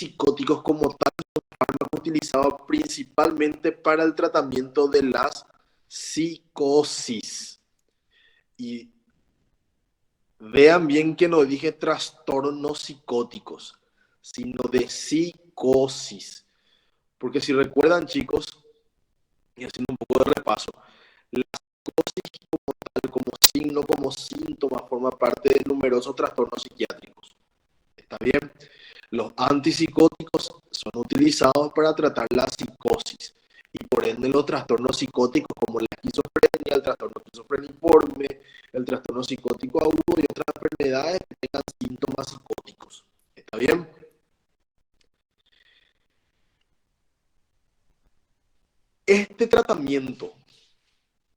Psicóticos como tal son fármacos utilizados principalmente para el tratamiento de las psicosis. Y vean bien que no dije trastornos psicóticos, sino de psicosis. Porque si recuerdan, chicos, y haciendo un poco de repaso, la psicosis como signo, como síntoma, forma parte de numerosos trastornos psiquiátricos. ¿Está bien? Los antipsicóticos son utilizados para tratar la psicosis y por ende los trastornos psicóticos como la esquizofrenia, el trastorno esquizofreniforme, el trastorno psicótico agudo y otras enfermedades que tengan síntomas psicóticos. ¿Está bien? Este tratamiento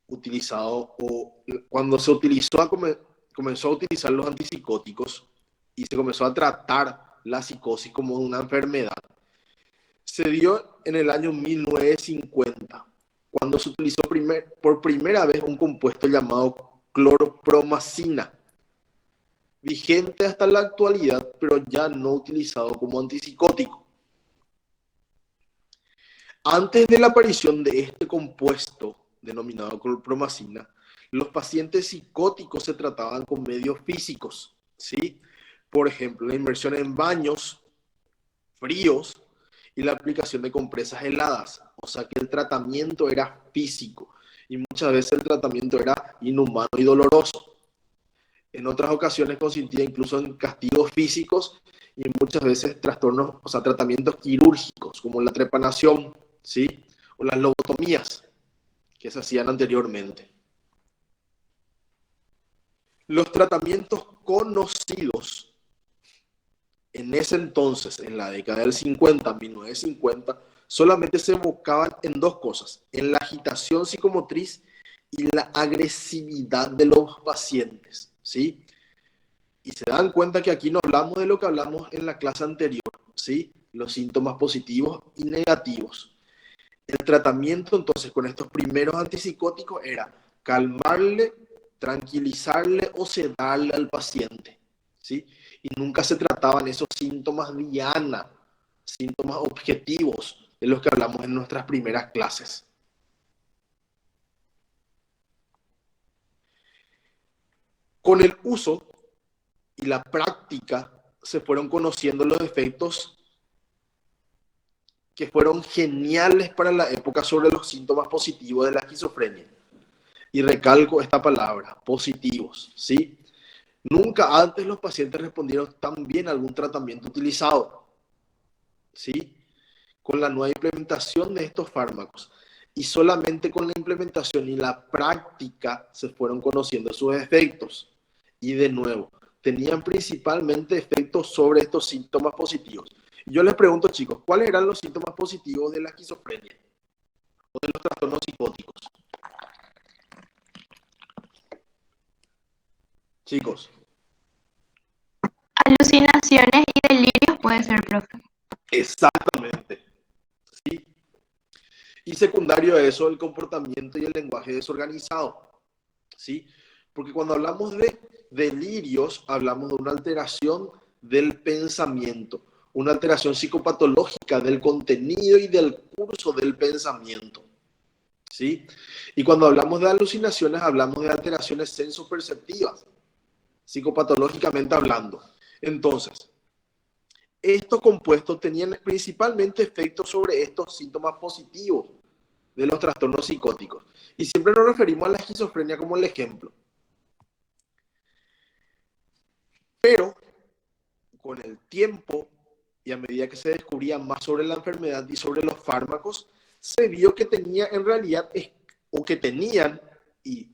utilizado o cuando se utilizó, comenzó a utilizar los antipsicóticos y se comenzó a tratar la psicosis como una enfermedad, se dio en el año 1950, cuando se utilizó por primera vez un compuesto llamado clorpromazina, vigente hasta la actualidad, pero ya no utilizado como antipsicótico. Antes de la aparición de este compuesto, denominado clorpromazina, los pacientes psicóticos se trataban con medios físicos, ¿sí? Por ejemplo, la inmersión en baños fríos y la aplicación de compresas heladas. O sea que el tratamiento era físico y muchas veces el tratamiento era inhumano y doloroso. En otras ocasiones consistía incluso en castigos físicos y muchas veces trastornos, o sea, tratamientos quirúrgicos como la trepanación, ¿sí? O las lobotomías que se hacían anteriormente. Los tratamientos conocidos en ese entonces, en la década del 50, 1950, solamente se enfocaban en dos cosas: en la agitación psicomotriz y la agresividad de los pacientes, ¿sí? Y se dan cuenta que aquí no hablamos de lo que hablamos en la clase anterior, ¿sí? Los síntomas positivos y negativos. El tratamiento entonces con estos primeros antipsicóticos era calmarle, tranquilizarle o sedarle al paciente, ¿sí? Y nunca se trataban esos síntomas diana, síntomas objetivos de los que hablamos en nuestras primeras clases. Con el uso y la práctica se fueron conociendo los efectos que fueron geniales para la época sobre los síntomas positivos de la esquizofrenia. Y recalco esta palabra, positivos, ¿sí? Nunca antes los pacientes respondieron tan bien a algún tratamiento utilizado, ¿sí? Con la nueva implementación de estos fármacos. Y solamente con la implementación y la práctica se fueron conociendo sus efectos. Y de nuevo, tenían principalmente efectos sobre estos síntomas positivos. Y yo les pregunto, chicos, ¿cuáles eran los síntomas positivos de la esquizofrenia o de los trastornos psicóticos? Chicos. Alucinaciones y delirios puede ser, profe. Exactamente. ¿Sí? Y secundario a eso, el comportamiento y el lenguaje desorganizado. ¿Sí? Porque cuando hablamos de delirios, hablamos de una alteración del pensamiento, una alteración psicopatológica del contenido y del curso del pensamiento. ¿Sí? Y cuando hablamos de alucinaciones, hablamos de alteraciones sensoperceptivas, psicopatológicamente hablando. Entonces, estos compuestos tenían principalmente efectos sobre estos síntomas positivos de los trastornos psicóticos. Y siempre nos referimos a la esquizofrenia como el ejemplo. Pero con el tiempo y a medida que se descubría más sobre la enfermedad y sobre los fármacos, se vio que tenía en realidad, o que tenían, y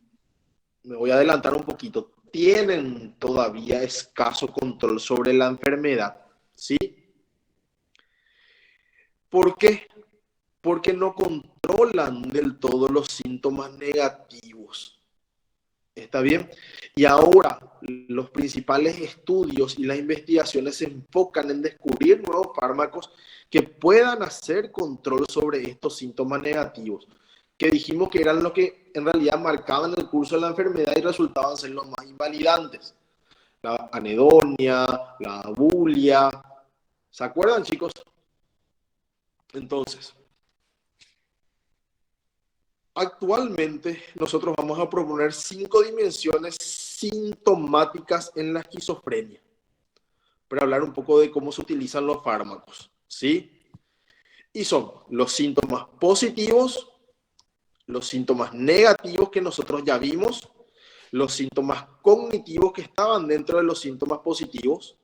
me voy a adelantar un poquito, tienen todavía escaso control sobre la enfermedad, ¿sí? ¿Por qué? Porque no controlan del todo los síntomas negativos. ¿Está bien? Y ahora los principales estudios y las investigaciones se enfocan en descubrir nuevos fármacos que puedan hacer control sobre estos síntomas negativos, que dijimos que eran los que en realidad marcaban el curso de la enfermedad y resultaban ser los más invalidantes. La anedonia, la abulia, ¿Se acuerdan, chicos? Entonces, actualmente nosotros vamos a proponer 5 dimensiones sintomáticas en la esquizofrenia, para hablar un poco de cómo se utilizan los fármacos, ¿sí? Y son los síntomas positivos, los síntomas negativos que nosotros ya vimos, los síntomas cognitivos que estaban dentro de los síntomas positivos,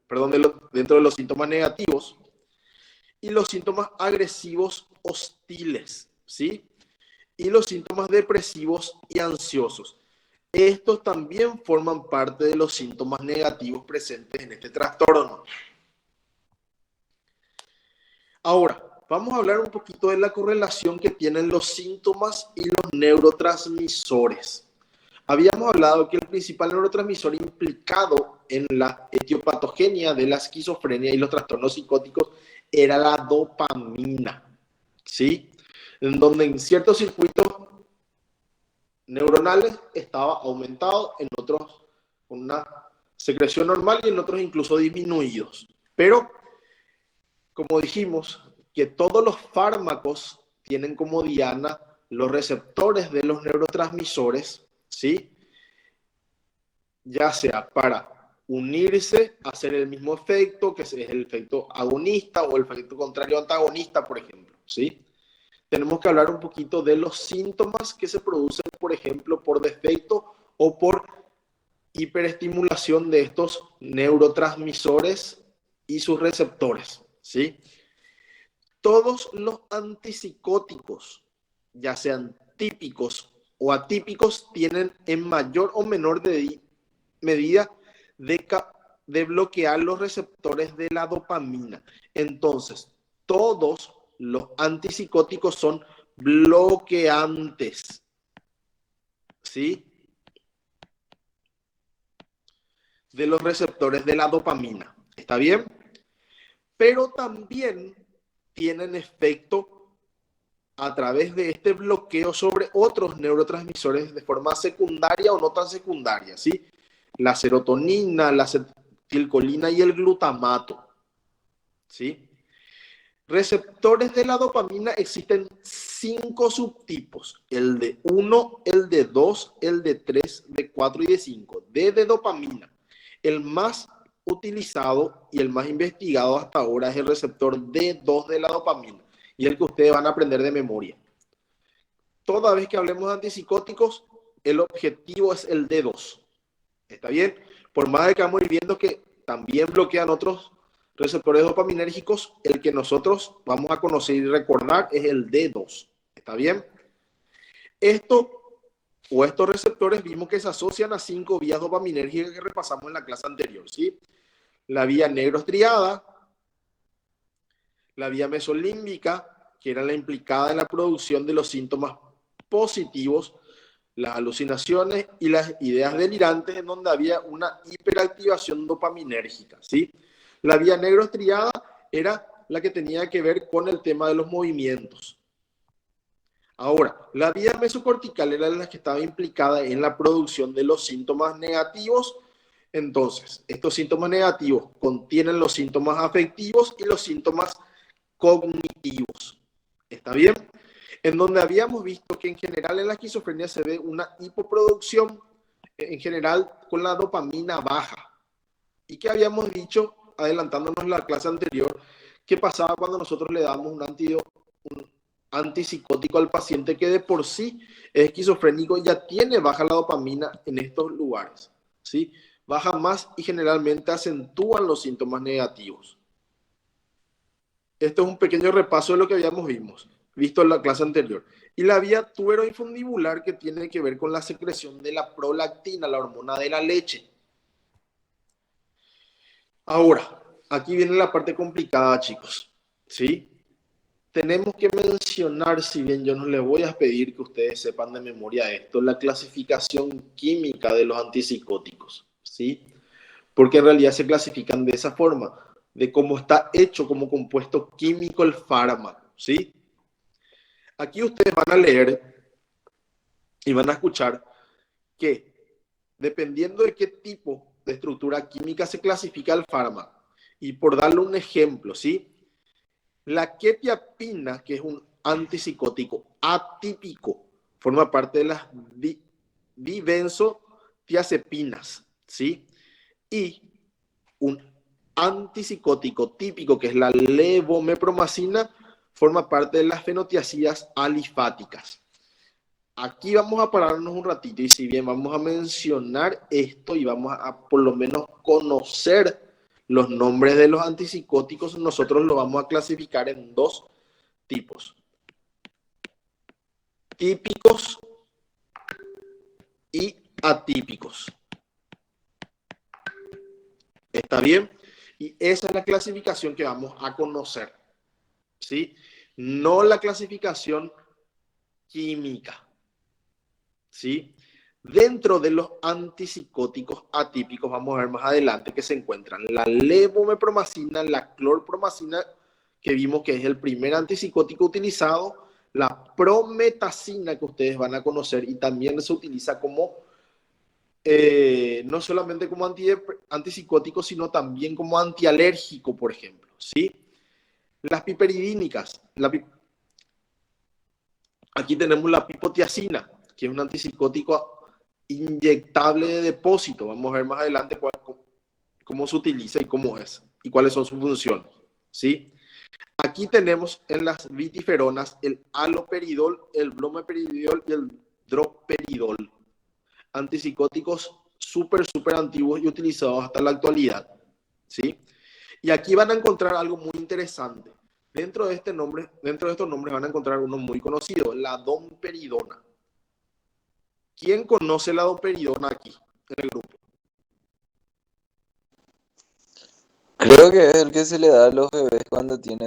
perdón, dentro de los síntomas negativos, y los síntomas agresivos hostiles, ¿sí? Y los síntomas depresivos y ansiosos. Estos también forman parte de los síntomas negativos presentes en este trastorno. Ahora, vamos a hablar un poquito de la correlación que tienen los síntomas y los neurotransmisores. Habíamos hablado que el principal neurotransmisor implicado en la etiopatogenia de la esquizofrenia y los trastornos psicóticos era la dopamina, ¿sí? En donde en ciertos circuitos neuronales estaba aumentado, en otros con una secreción normal y en otros incluso disminuidos. Pero, como dijimos, que todos los fármacos tienen como diana los receptores de los neurotransmisores, ¿sí? Ya sea para unirse, hacer el mismo efecto, que es el efecto agonista o el efecto contrario antagonista, por ejemplo, ¿sí? Tenemos que hablar un poquito de los síntomas que se producen, por ejemplo, por defecto o por hiperestimulación de estos neurotransmisores y sus receptores, ¿sí? Todos los antipsicóticos, ya sean típicos o atípicos, tienen en mayor o menor medida de bloquear los receptores de la dopamina. Entonces, todos los antipsicóticos son bloqueantes, ¿sí? De los receptores de la dopamina. ¿Está bien? Pero también tienen efecto a través de este bloqueo sobre otros neurotransmisores de forma secundaria o no tan secundaria, ¿sí? La serotonina, la acetilcolina y el glutamato, ¿sí? Receptores de la dopamina existen 5 subtipos, el de 1, el de 2, el de 3, de 4 y de 5. D de dopamina. El más utilizado y el más investigado hasta ahora es el receptor D2 de la dopamina y el que ustedes van a aprender de memoria. Toda vez que hablemos de antipsicóticos, el objetivo es el D2. ¿Está bien? Por más de que vamos viendo que también bloquean otros receptores dopaminérgicos, el que nosotros vamos a conocer y recordar es el D2. ¿Está bien? Estos receptores vimos que se asocian a 5 vías dopaminérgicas que repasamos en la clase anterior, ¿sí? La vía neurostriada, la vía mesolímbica, que era la implicada en la producción de los síntomas positivos, las alucinaciones y las ideas delirantes, en donde había una hiperactivación dopaminérgica, ¿sí? La vía neurostriada era la que tenía que ver con el tema de los movimientos. Ahora, la vía mesocortical era la que estaba implicada en la producción de los síntomas negativos. Entonces, estos síntomas negativos contienen los síntomas afectivos y los síntomas cognitivos. ¿Está bien? En donde habíamos visto que en general en la esquizofrenia se ve una hipoproducción, en general con la dopamina baja. Y que habíamos dicho, adelantándonos en la clase anterior, que pasaba cuando nosotros le damos un antipsicótico al paciente que de por sí es esquizofrénico, ya tiene baja la dopamina en estos lugares, ¿sí? Baja más y generalmente acentúan los síntomas negativos. Esto es un pequeño repaso de lo que habíamos visto en la clase anterior. Y la vía tuberoinfundibular, que tiene que ver con la secreción de la prolactina, la hormona de la leche. Ahora, aquí viene la parte complicada, chicos, ¿sí? Tenemos que mencionar, si bien yo no les voy a pedir que ustedes sepan de memoria esto, la clasificación química de los antipsicóticos, ¿sí? Porque en realidad se clasifican de esa forma, de cómo está hecho como compuesto químico el fármaco, ¿sí? Aquí ustedes van a leer y van a escuchar que dependiendo de qué tipo de estructura química se clasifica el fármaco Y por darle un ejemplo, ¿sí? La quetiapina, que es un antipsicótico atípico, forma parte de las dibenzodiazepinas, ¿sí? Y un antipsicótico típico, que es la levomepromacina, forma parte de las fenotiacidas alifáticas. Aquí vamos a pararnos un ratito y si bien vamos a mencionar esto y vamos a por lo menos conocer los nombres de los antipsicóticos, nosotros lo vamos a clasificar en dos tipos: típicos y atípicos. ¿Está bien? Y esa es la clasificación que vamos a conocer, ¿sí? No la clasificación química, ¿sí? Dentro de los antipsicóticos atípicos, vamos a ver más adelante que se encuentran la levomepromacina, la clorpromacina, que vimos que es el primer antipsicótico utilizado, la prometacina, que ustedes van a conocer, y también se utiliza como, no solamente como antipsicótico, sino también como antialérgico, por ejemplo, ¿sí? Las piperidínicas, aquí tenemos la pipotiacina, que es un antipsicótico inyectable de depósito. Vamos a ver más adelante cómo se utiliza y cómo es, y cuáles son sus funciones, ¿sí? Aquí tenemos en las vitiferonas el haloperidol, el bromoperidol y el droperidol, antipsicóticos súper antiguos y utilizados hasta la actualidad, ¿sí? Y aquí van a encontrar algo muy interesante. Dentro de estos nombres van a encontrar uno muy conocido, la domperidona. ¿Quién conoce la domperidona aquí en el grupo? Creo que es el que se le da a los bebés cuando tienen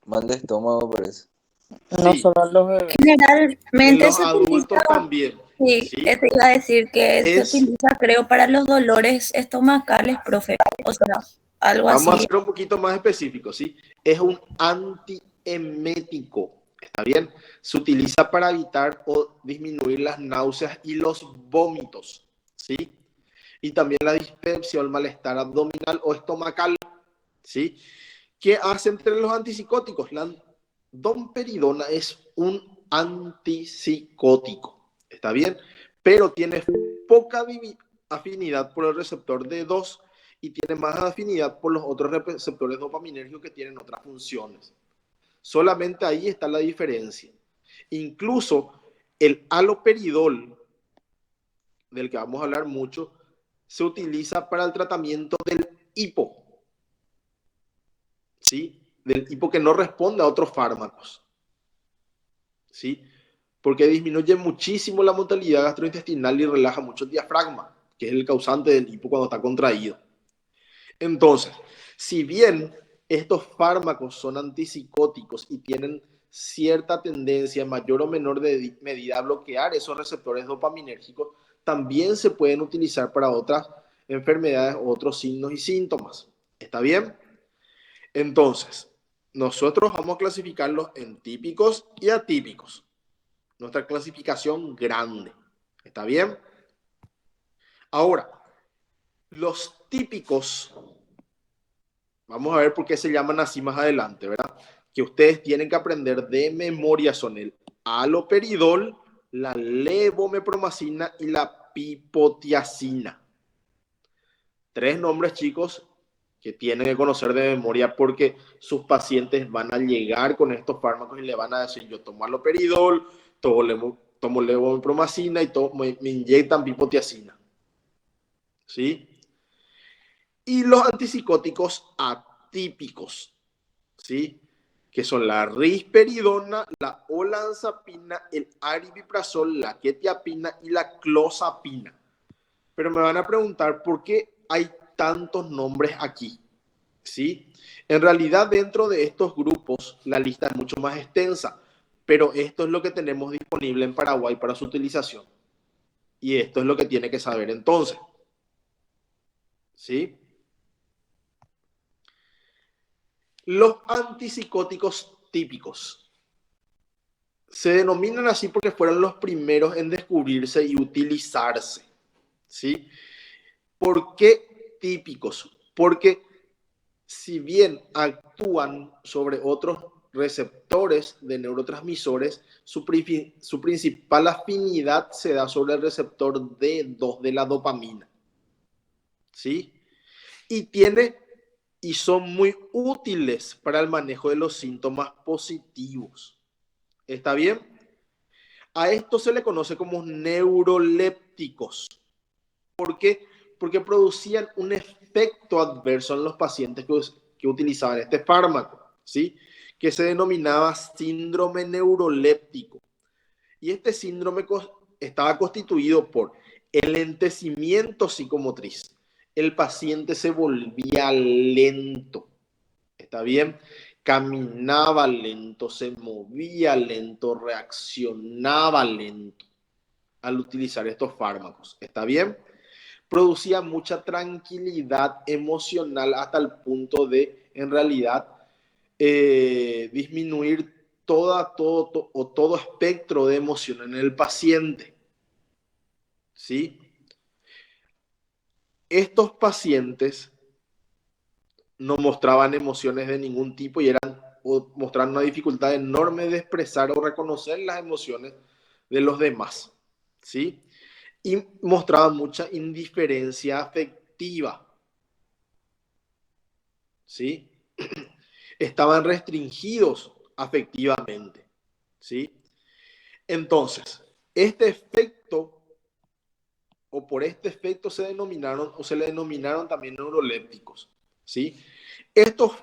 mal de estómago, parece. No Sí, solo los bebés. en Generalmente los se utiliza, adultos también. sí, ¿Sí? eso iba a decir que se Es, utiliza, creo, para los dolores estomacales, profe. O sea, algo vamos a así. ser un poquito más específicos, ¿sí? Es un antiemético, ¿está bien? Se utiliza para evitar o disminuir las náuseas y los vómitos, ¿sí? Y también la dispepsia o el malestar abdominal o estomacal, ¿sí? ¿Qué hace entre los antipsicóticos? La domperidona es un antipsicótico, ¿está bien? Pero tiene poca afinidad por el receptor D2 y tiene más afinidad por los otros receptores dopaminérgicos que tienen otras funciones. Solamente ahí está la diferencia. Incluso el haloperidol, del que vamos a hablar mucho, se utiliza para el tratamiento del hipo, ¿sí? Del hipo que no responde a otros fármacos, ¿sí? Porque disminuye muchísimo la motilidad gastrointestinal y relaja mucho el diafragma, que es el causante del hipo cuando está contraído. Entonces, si bien estos fármacos son antipsicóticos y tienen cierta tendencia en mayor o menor medida a bloquear esos receptores dopaminérgicos, también se pueden utilizar para otras enfermedades, otros signos y síntomas. ¿Está bien? Entonces, nosotros vamos a clasificarlos en típicos y atípicos. Nuestra clasificación grande. ¿Está bien? Ahora, los típicos, vamos a ver por qué se llaman así más adelante, ¿verdad? Que ustedes tienen que aprender de memoria son el haloperidol, la levomepromacina y la pipotiacina. 3 nombres, chicos, que tienen que conocer de memoria porque sus pacientes van a llegar con estos fármacos y le van a decir: yo tomo haloperidol, tomo levomepromacina y me inyectan pipotiacina, ¿sí? Y los antipsicóticos atípicos, ¿sí? Que son la risperidona, la olanzapina, el aripiprazol, la quetiapina y la clozapina. Pero me van a preguntar por qué hay tantos nombres aquí, ¿sí? En realidad, dentro de estos grupos, la lista es mucho más extensa, pero esto es lo que tenemos disponible en Paraguay para su utilización. Y esto es lo que tiene que saber entonces, ¿sí? Los antipsicóticos típicos se denominan así porque fueron los primeros en descubrirse y utilizarse, ¿sí? ¿Por qué típicos? porque si bien actúan sobre otros receptores de neurotransmisores, su principal afinidad se da sobre el receptor D2 de la dopamina, ¿sí? Y son muy útiles para el manejo de los síntomas positivos. ¿Está bien? A esto se le conoce como neurolépticos. ¿Por qué? Porque producían un efecto adverso en los pacientes que utilizaban este fármaco, ¿sí? Que se denominaba síndrome neuroléptico. Y este síndrome estaba constituido por enlentecimiento psicomotriz. El paciente se volvía lento, ¿está bien? Caminaba lento, se movía lento, reaccionaba lento al utilizar estos fármacos, ¿está bien? Producía mucha tranquilidad emocional hasta el punto de, en realidad, disminuir todo espectro de emoción en el paciente, ¿sí? Estos pacientes no mostraban emociones de ningún tipo y mostraban una dificultad enorme de expresar o reconocer las emociones de los demás, ¿sí? Y mostraban mucha indiferencia afectiva, ¿sí? Estaban restringidos afectivamente, ¿sí? Entonces, este efecto, o por este efecto se le denominaron también neurolépticos, ¿sí? Estos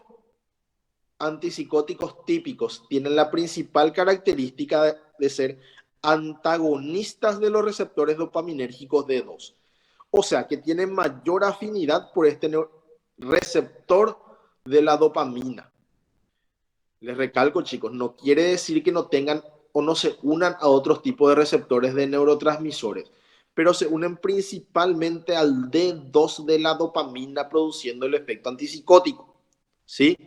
antipsicóticos típicos tienen la principal característica de ser antagonistas de los receptores dopaminérgicos D2. O sea, que tienen mayor afinidad por este receptor de la dopamina. Les recalco, chicos, no quiere decir que no tengan o no se unan a otros tipos de receptores de neurotransmisores, pero se unen principalmente al D2 de la dopamina produciendo el efecto antipsicótico, ¿sí?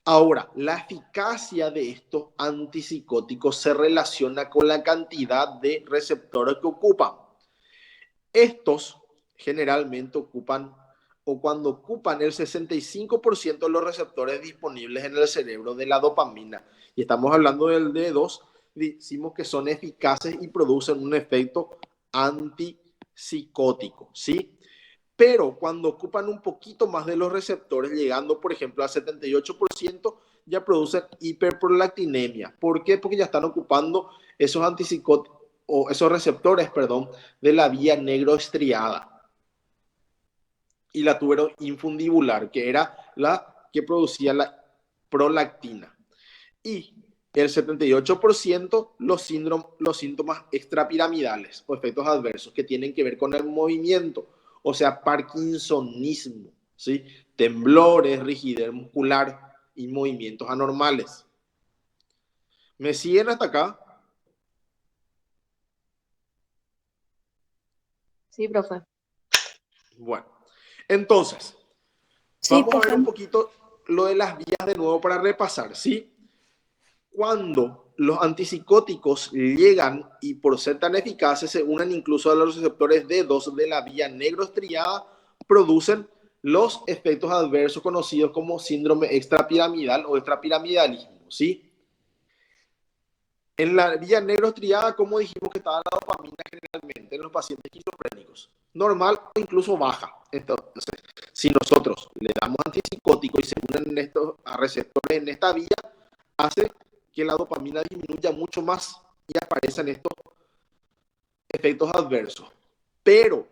Ahora, la eficacia de estos antipsicóticos se relaciona con la cantidad de receptores que ocupan. Estos generalmente ocupan, o cuando ocupan el 65% de los receptores disponibles en el cerebro de la dopamina, y estamos hablando del D2, decimos que son eficaces y producen un efecto antipsicótico, ¿sí? Pero cuando ocupan un poquito más de los receptores, llegando por ejemplo al 78%, ya producen hiperprolactinemia. ¿Por qué? Porque ya están ocupando esos antipsicóticos o esos receptores, perdón, de la vía negroestriada y la tuberoinfundibular, que era la que producía la prolactina. Y el 78% los síntomas extrapiramidales o efectos adversos que tienen que ver con el movimiento, o sea, parkinsonismo, ¿sí? Temblores, rigidez muscular y movimientos anormales. ¿Me siguen hasta acá? Sí, profe. Bueno, entonces, Sí, vamos a ver profe. un poquito lo de las vías de nuevo para repasar, ¿sí? Cuando los antipsicóticos llegan y por ser tan eficaces se unen incluso a los receptores D2 de la vía negroestriada, producen los efectos adversos conocidos como síndrome extrapiramidal o extrapiramidalismo, ¿sí? En la vía negroestriada, como dijimos que estaba la dopamina generalmente en los pacientes esquizofrénicos, normal o incluso baja. Entonces, si nosotros le damos antipsicótico y se unen estos a receptores en esta vía, hace que la dopamina disminuya mucho más y aparecen estos efectos adversos. Pero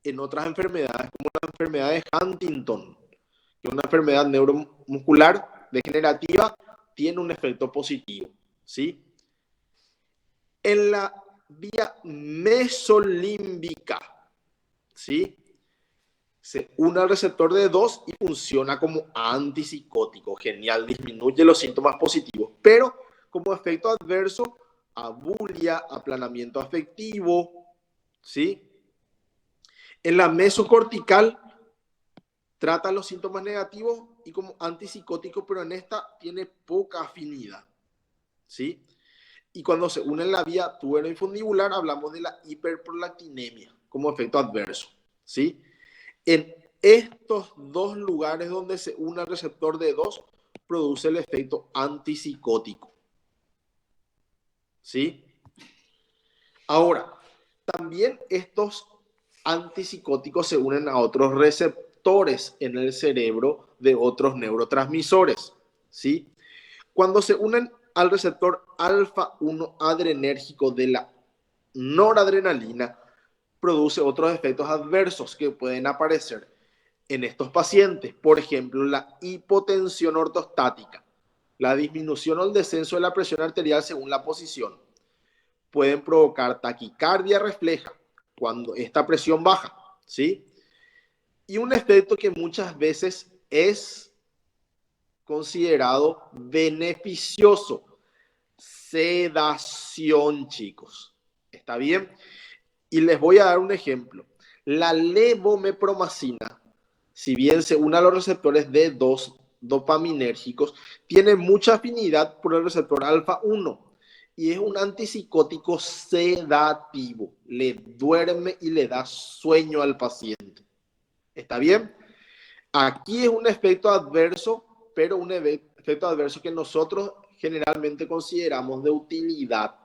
en otras enfermedades, como la enfermedad de Huntington, que es una enfermedad neuromuscular degenerativa, tiene un efecto positivo, ¿sí? En la vía mesolímbica, ¿sí? Se une al receptor D2 y funciona como antipsicótico. Genial, disminuye los síntomas positivos, pero como efecto adverso, abulia, aplanamiento afectivo, ¿sí? En la mesocortical trata los síntomas negativos y como antipsicótico, pero en esta tiene poca afinidad, ¿sí? Y cuando se une en la vía tuberoinfundibular, hablamos de la hiperprolactinemia como efecto adverso, ¿sí? En estos dos lugares donde se une al receptor D2 produce el efecto antipsicótico. ¿Sí? Ahora, también estos antipsicóticos se unen a otros receptores en el cerebro de otros neurotransmisores. ¿Sí? Cuando se unen al receptor alfa 1 adrenérgico de la noradrenalina, produce otros efectos adversos que pueden aparecer en estos pacientes. Por ejemplo, la hipotensión ortostática, la disminución o el descenso de la presión arterial según la posición. Pueden provocar taquicardia refleja cuando esta presión baja, ¿sí? Y un efecto que muchas veces es considerado beneficioso: sedación, chicos. ¿Está bien? Y les voy a dar un ejemplo. La levomepromacina, si bien se une a los receptores D2 dopaminérgicos, tiene mucha afinidad por el receptor alfa 1 y es un antipsicótico sedativo. Le duerme y le da sueño al paciente. ¿Está bien? Aquí es un efecto adverso, pero un efecto adverso que nosotros generalmente consideramos de utilidad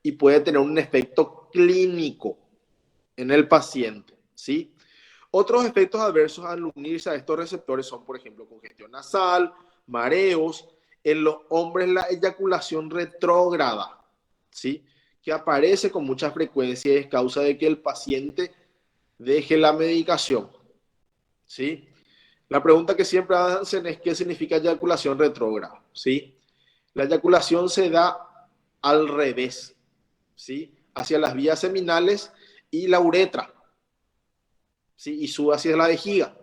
y puede tener un efecto clínico en el paciente, ¿sí? Otros efectos adversos al unirse a estos receptores son, por ejemplo, congestión nasal, mareos, en los hombres la eyaculación retrógrada, ¿sí? Que aparece con mucha frecuencia y es causa de que el paciente deje la medicación, ¿sí? La pregunta que siempre hacen es ¿qué significa eyaculación retrógrada? ¿Sí? La eyaculación se da al revés, ¿sí? Hacia las vías seminales y la uretra, ¿sí? Y sube hacia la vejiga,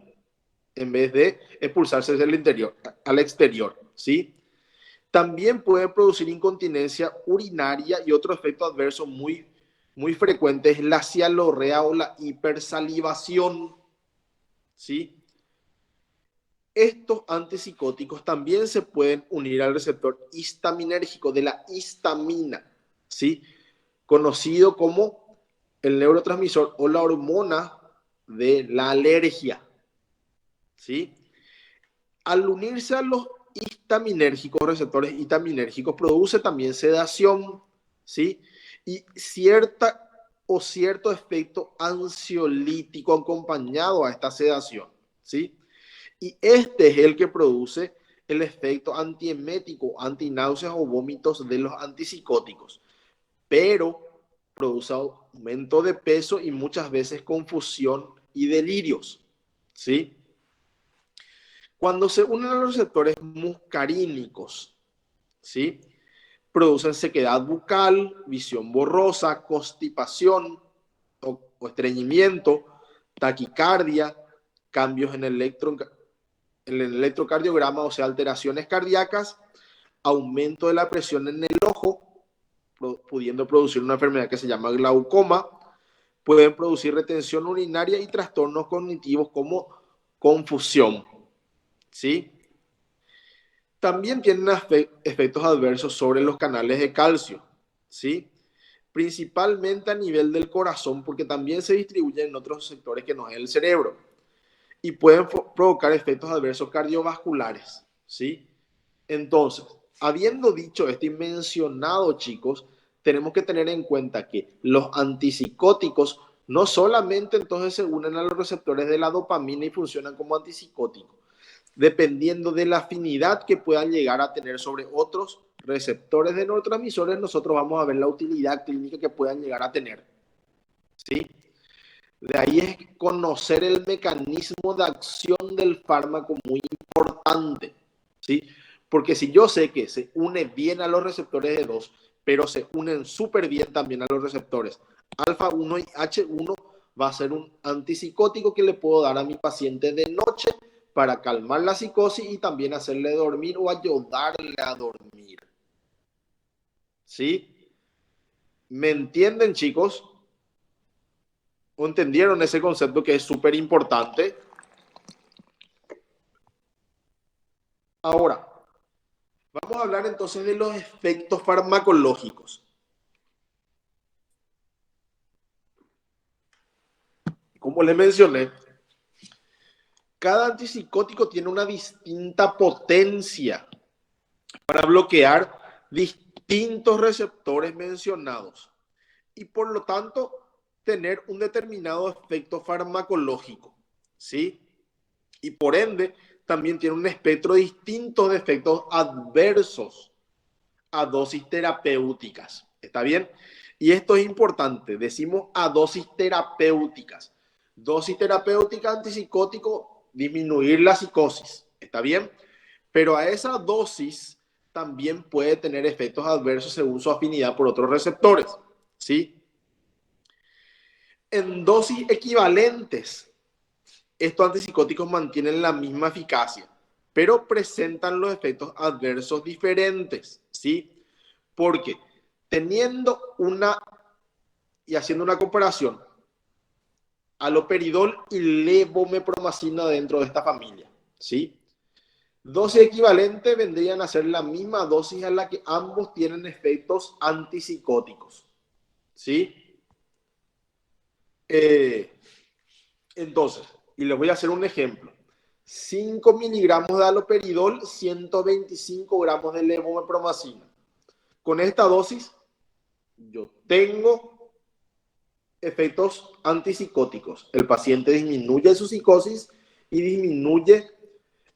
en vez de expulsarse desde el interior, al exterior, ¿sí? También puede producir incontinencia urinaria y otro efecto adverso muy frecuente es la cialorrea o la hipersalivación, ¿sí? Estos antipsicóticos también se pueden unir al receptor histaminérgico de la histamina, ¿sí? Conocido como el neurotransmisor o la hormona de la alergia, ¿sí? Al unirse a los histaminérgicos, receptores histaminérgicos, produce también sedación, ¿sí? Y cierto efecto ansiolítico acompañado a esta sedación, ¿sí? Y este es el que produce el efecto antiemético, antináuseas o vómitos de los antipsicóticos, pero produce aumento de peso y muchas veces confusión y delirios, ¿sí? Cuando se unen a los receptores muscarínicos, ¿sí? Producen sequedad bucal, visión borrosa, constipación o estreñimiento, taquicardia, cambios en el electrocardiograma, o sea, alteraciones cardíacas, aumento de la presión en el ojo, pudiendo producir una enfermedad que se llama glaucoma, pueden producir retención urinaria y trastornos cognitivos como confusión, ¿sí? También tienen efectos adversos sobre los canales de calcio, ¿sí? Principalmente a nivel del corazón, porque también se distribuyen en otros sectores que no es el cerebro. Y pueden provocar efectos adversos cardiovasculares, ¿sí? Entonces, habiendo dicho esto y mencionado, chicos, tenemos que tener en cuenta que los antipsicóticos no solamente entonces se unen a los receptores de la dopamina y funcionan como antipsicóticos, dependiendo de la afinidad que puedan llegar a tener sobre otros receptores de neurotransmisores, nosotros vamos a ver la utilidad clínica que puedan llegar a tener, ¿sí? De ahí es conocer el mecanismo de acción del fármaco muy importante, ¿sí? Porque si yo sé que se une bien a los receptores de 2, pero se unen súper bien también a los receptores alfa 1 y H1, va a ser un antipsicótico que le puedo dar a mi paciente de noche para calmar la psicosis y también hacerle dormir o ayudarle a dormir, ¿sí? ¿Me entienden, chicos? ¿O entendieron ese concepto que es súper importante? Ahora, vamos a hablar entonces de los efectos farmacológicos. Como les mencioné, Cada antipsicótico tiene una distinta potencia para bloquear distintos receptores mencionados y por lo tanto tener un determinado efecto farmacológico, ¿sí? Y por ende también tiene un espectro distinto de efectos adversos a dosis terapéuticas. ¿Está bien? Y esto es importante, decimos a dosis terapéuticas. Dosis terapéutica antipsicótico, disminuir la psicosis. ¿Está bien? Pero a esa dosis también puede tener efectos adversos según su afinidad por otros receptores. ¿Sí? En dosis equivalentes, estos antipsicóticos mantienen la misma eficacia, pero presentan los efectos adversos diferentes. ¿Sí? Porque teniendo y haciendo una comparación, haloperidol y levomepromacina dentro de esta familia, ¿sí? Dosis equivalente vendrían a ser la misma dosis a la que ambos tienen efectos antipsicóticos, ¿sí? Entonces, y les voy a hacer un ejemplo. 5 miligramos de haloperidol, 125 gramos de levomepromacina. Con esta dosis, yo tengo efectos antipsicóticos. El paciente disminuye su psicosis y disminuye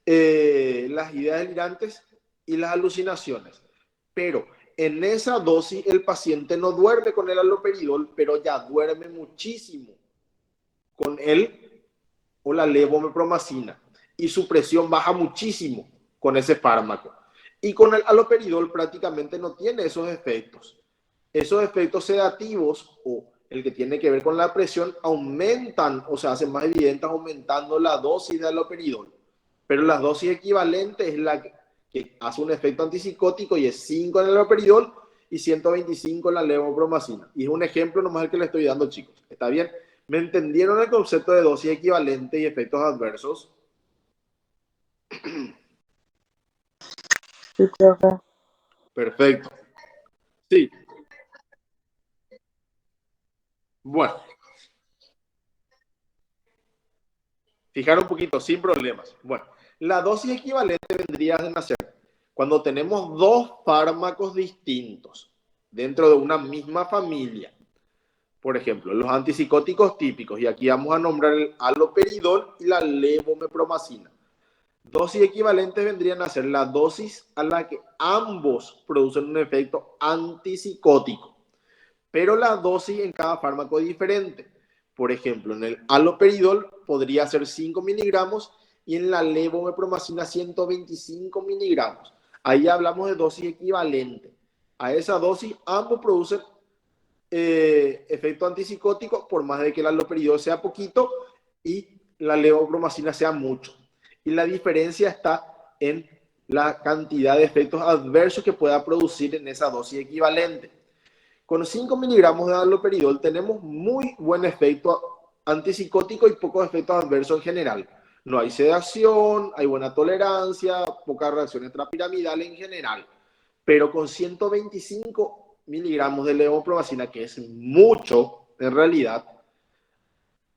las ideas delirantes y las alucinaciones. Pero en esa dosis el paciente no duerme con el haloperidol, pero ya duerme muchísimo con él o la levomepromacina y su presión baja muchísimo con ese fármaco. Y con el haloperidol prácticamente no tiene esos efectos. Esos efectos sedativos o el que tiene que ver con la presión aumentan o se hacen más evidentes aumentando la dosis de haloperidol. Pero la dosis equivalente es la que hace un efecto antipsicótico y es 5 en el haloperidol y 125 en la levopromacina. Y es un ejemplo nomás el que le estoy dando, chicos. ¿Está bien? ¿Me entendieron el concepto de dosis equivalente y efectos adversos? Sí, profe. Perfecto. Sí. Bueno, fijar un poquito, sin problemas. Bueno, la dosis equivalente vendría a ser cuando tenemos dos fármacos distintos dentro de una misma familia. Por ejemplo, los antipsicóticos típicos, y aquí vamos a nombrar el haloperidol y la levomepromacina. Dosis equivalentes vendrían a ser la dosis a la que ambos producen un efecto antipsicótico, pero la dosis en cada fármaco es diferente. Por ejemplo, en el haloperidol podría ser 5 miligramos y en la levomepromacina 125 miligramos. Ahí hablamos de dosis equivalente. A esa dosis ambos producen efecto antipsicótico, por más de que el haloperidol sea poquito y la levopromacina sea mucho. Y la diferencia está en la cantidad de efectos adversos que pueda producir en esa dosis equivalente. Con 5 miligramos de haloperidol tenemos muy buen efecto antipsicótico y pocos efectos adversos en general. No hay sedación, hay buena tolerancia, pocas reacciones extrapiramidales en general. Pero con 125 miligramos de levopromacina, que es mucho en realidad,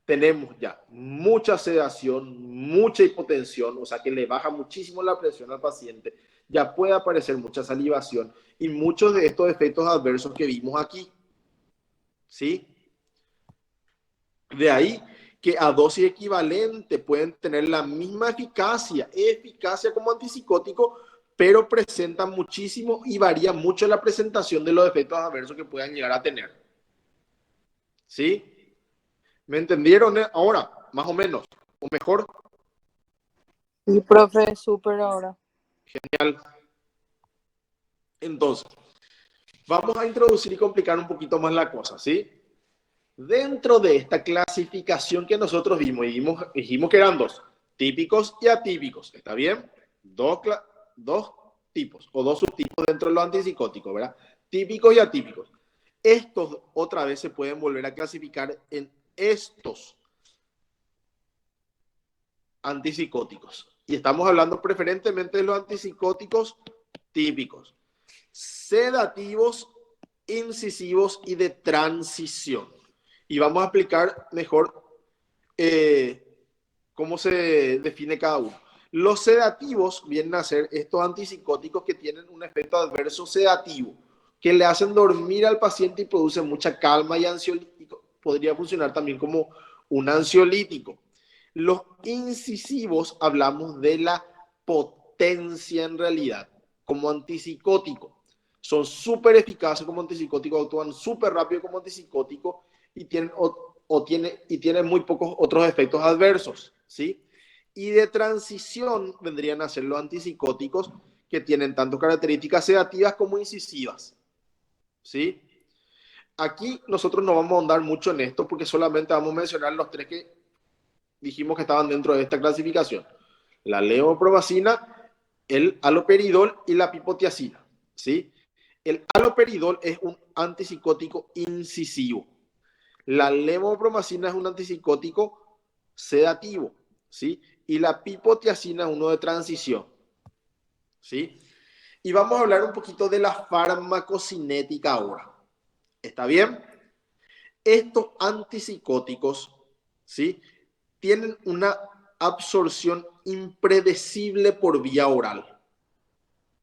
tenemos ya mucha sedación, mucha hipotensión, o sea que le baja muchísimo la presión al paciente, ya puede aparecer mucha salivación y muchos de estos efectos adversos que vimos aquí, ¿sí? De ahí que a dosis equivalente pueden tener la misma eficacia como antipsicótico, pero presentan muchísimo y varía mucho la presentación de los efectos adversos que puedan llegar a tener. ¿Sí? ¿Me entendieron ahora? Más o menos. ¿O mejor? Sí, profe, súper ahora. Genial. Entonces, vamos a introducir y complicar un poquito más la cosa, ¿sí? Dentro de esta clasificación que nosotros dijimos que eran dos, típicos y atípicos, ¿está bien? Dos tipos o dos subtipos dentro de los antipsicóticos, ¿verdad? Típicos y atípicos. Estos otra vez se pueden volver a clasificar en estos antipsicóticos. Y estamos hablando preferentemente de los antipsicóticos típicos, sedativos, incisivos y de transición. Y vamos a explicar mejor ¿Cómo se define cada uno? Los sedativos vienen a ser estos antipsicóticos que tienen un efecto adverso sedativo, que le hacen dormir al paciente y producen mucha calma y ansiolítico. Podría funcionar también como un ansiolítico. Los incisivos hablamos de la potencia en realidad, como antipsicótico. Son súper eficaces como antipsicóticos, actúan súper rápido como antipsicóticos y tienen muy pocos otros efectos adversos, ¿sí? Y de transición vendrían a ser los antipsicóticos que tienen tanto características sedativas como incisivas, ¿sí? Aquí nosotros no vamos a ahondar mucho en esto porque solamente vamos a mencionar los tres que dijimos que estaban dentro de esta clasificación. La levopromacina, el haloperidol y la pipotiacina, ¿sí? El haloperidol es un antipsicótico incisivo. La levopromacina es un antipsicótico sedativo, ¿sí? Y la pipotiacina es uno de transición, ¿sí? Y vamos a hablar un poquito de la farmacocinética ahora. ¿Está bien? Estos antipsicóticos, ¿sí? Tienen una absorción impredecible por vía oral,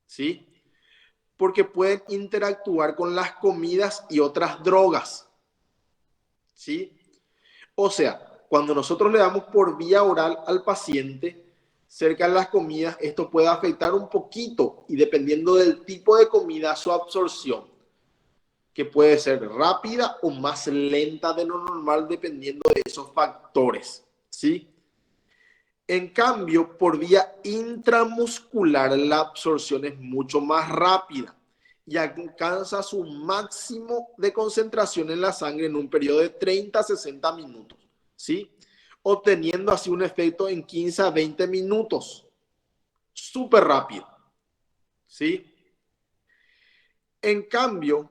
¿sí? Porque pueden interactuar con las comidas y otras drogas, ¿sí? O sea, cuando nosotros le damos por vía oral al paciente, cerca de las comidas, esto puede afectar un poquito y dependiendo del tipo de comida, su absorción, que puede ser rápida o más lenta de lo normal dependiendo de esos factores, ¿sí? En cambio, por vía intramuscular, la absorción es mucho más rápida y alcanza su máximo de concentración en la sangre en un periodo de 30 a 60 minutos, ¿sí? Obteniendo así un efecto en 15 a 20 minutos. Súper rápido, ¿sí? En cambio,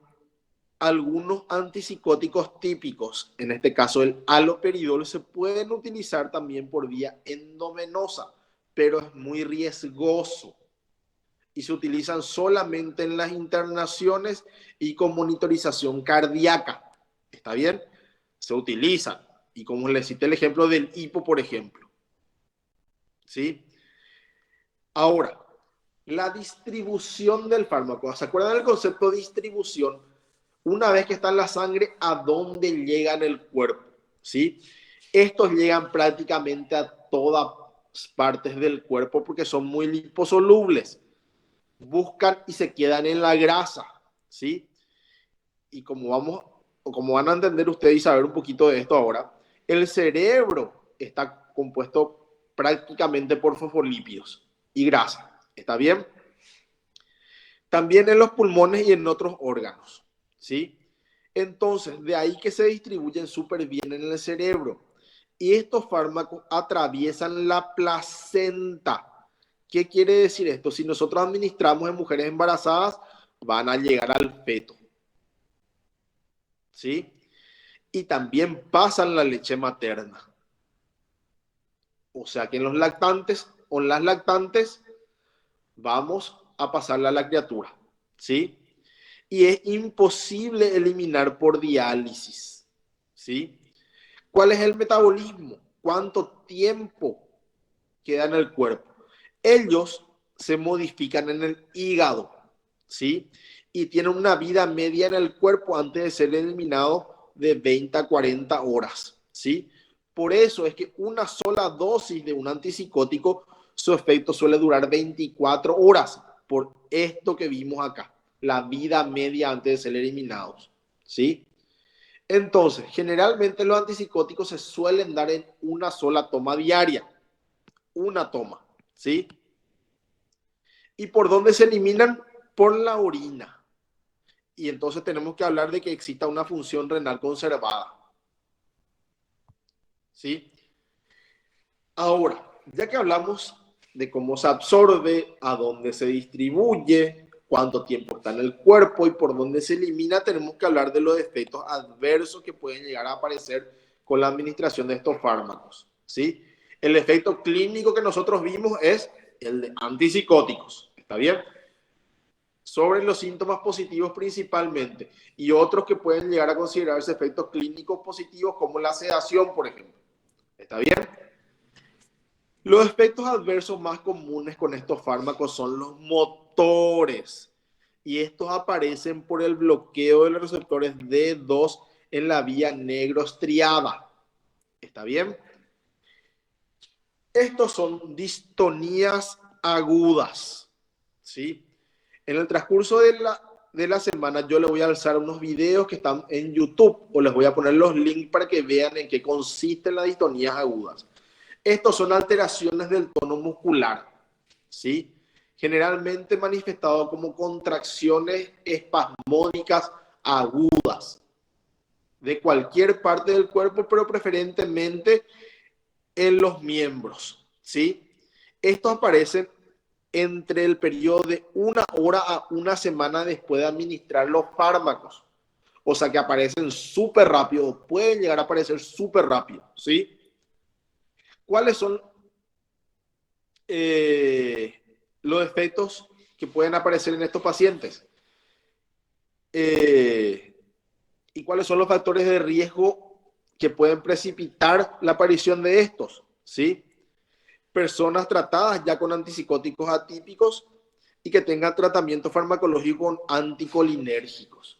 algunos antipsicóticos típicos, en este caso el haloperidol, se pueden utilizar también por vía endovenosa, pero es muy riesgoso y se utilizan solamente en las internaciones y con monitorización cardíaca. ¿Está bien? Se utilizan. Y como les cité el ejemplo del hipo, por ejemplo. ¿Sí? Ahora, la distribución del fármaco. ¿Se acuerdan del concepto de distribución? Una vez que está en la sangre, ¿a dónde llega en el cuerpo? ¿Sí? Estos llegan prácticamente a todas partes del cuerpo porque son muy liposolubles. Buscan y se quedan en la grasa, ¿sí? Y como van a entender ustedes y saber un poquito de esto ahora, el cerebro está compuesto prácticamente por fosfolípidos y grasa. ¿Está bien? También en los pulmones y en otros órganos, ¿sí? Entonces, de ahí que se distribuyen súper bien en el cerebro. Y estos fármacos atraviesan la placenta. ¿Qué quiere decir esto? Si nosotros administramos en mujeres embarazadas, van a llegar al feto, ¿sí? Y también pasan la leche materna. O sea que en los lactantes o en las lactantes vamos a pasarla a la criatura, ¿sí? Y es imposible eliminar por diálisis, ¿sí? ¿Cuál es el metabolismo? ¿Cuánto tiempo queda en el cuerpo? Ellos se modifican en el hígado, ¿sí? Y tienen una vida media en el cuerpo antes de ser eliminado de 20 a 40 horas, ¿sí? Por eso es que una sola dosis de un antipsicótico, su efecto suele durar 24 horas, por esto que vimos acá, la vida media antes de ser eliminados, ¿sí? Entonces, generalmente los antipsicóticos se suelen dar en una sola toma diaria, una toma, ¿sí? ¿Y por dónde se eliminan? Por la orina. Y entonces tenemos que hablar de que exista una función renal conservada, ¿sí? Ahora, ya que hablamos de cómo se absorbe, a dónde se distribuye, cuánto tiempo está en el cuerpo y por dónde se elimina, tenemos que hablar de los efectos adversos que pueden llegar a aparecer con la administración de estos fármacos, ¿sí? El efecto clínico que nosotros vimos es el de antipsicóticos, ¿está bien? Sobre los síntomas positivos principalmente y otros que pueden llegar a considerarse efectos clínicos positivos como la sedación, por ejemplo, ¿está bien? Los efectos adversos más comunes con estos fármacos son los motores, y estos aparecen por el bloqueo de los receptores D2 en la vía negrostriada. ¿Está bien? Estos son distonías agudas, ¿sí? En el transcurso de la semana yo les voy a alzar unos videos que están en YouTube, o les voy a poner los links para que vean en qué consisten las distonías agudas. Estos son alteraciones del tono muscular, ¿sí? Generalmente manifestado como contracciones espasmódicas agudas de cualquier parte del cuerpo, pero preferentemente en los miembros, ¿sí? Estos aparecen entre el periodo de 1 hora a 1 semana después de administrar los fármacos. O sea que aparecen súper rápido, pueden llegar a aparecer súper rápido, ¿sí? ¿Cuáles son los efectos que pueden aparecer en estos pacientes? ¿Y cuáles son los factores de riesgo que pueden precipitar la aparición de estos? ¿Sí? Personas tratadas ya con antipsicóticos atípicos y que tengan tratamiento farmacológico con anticolinérgicos,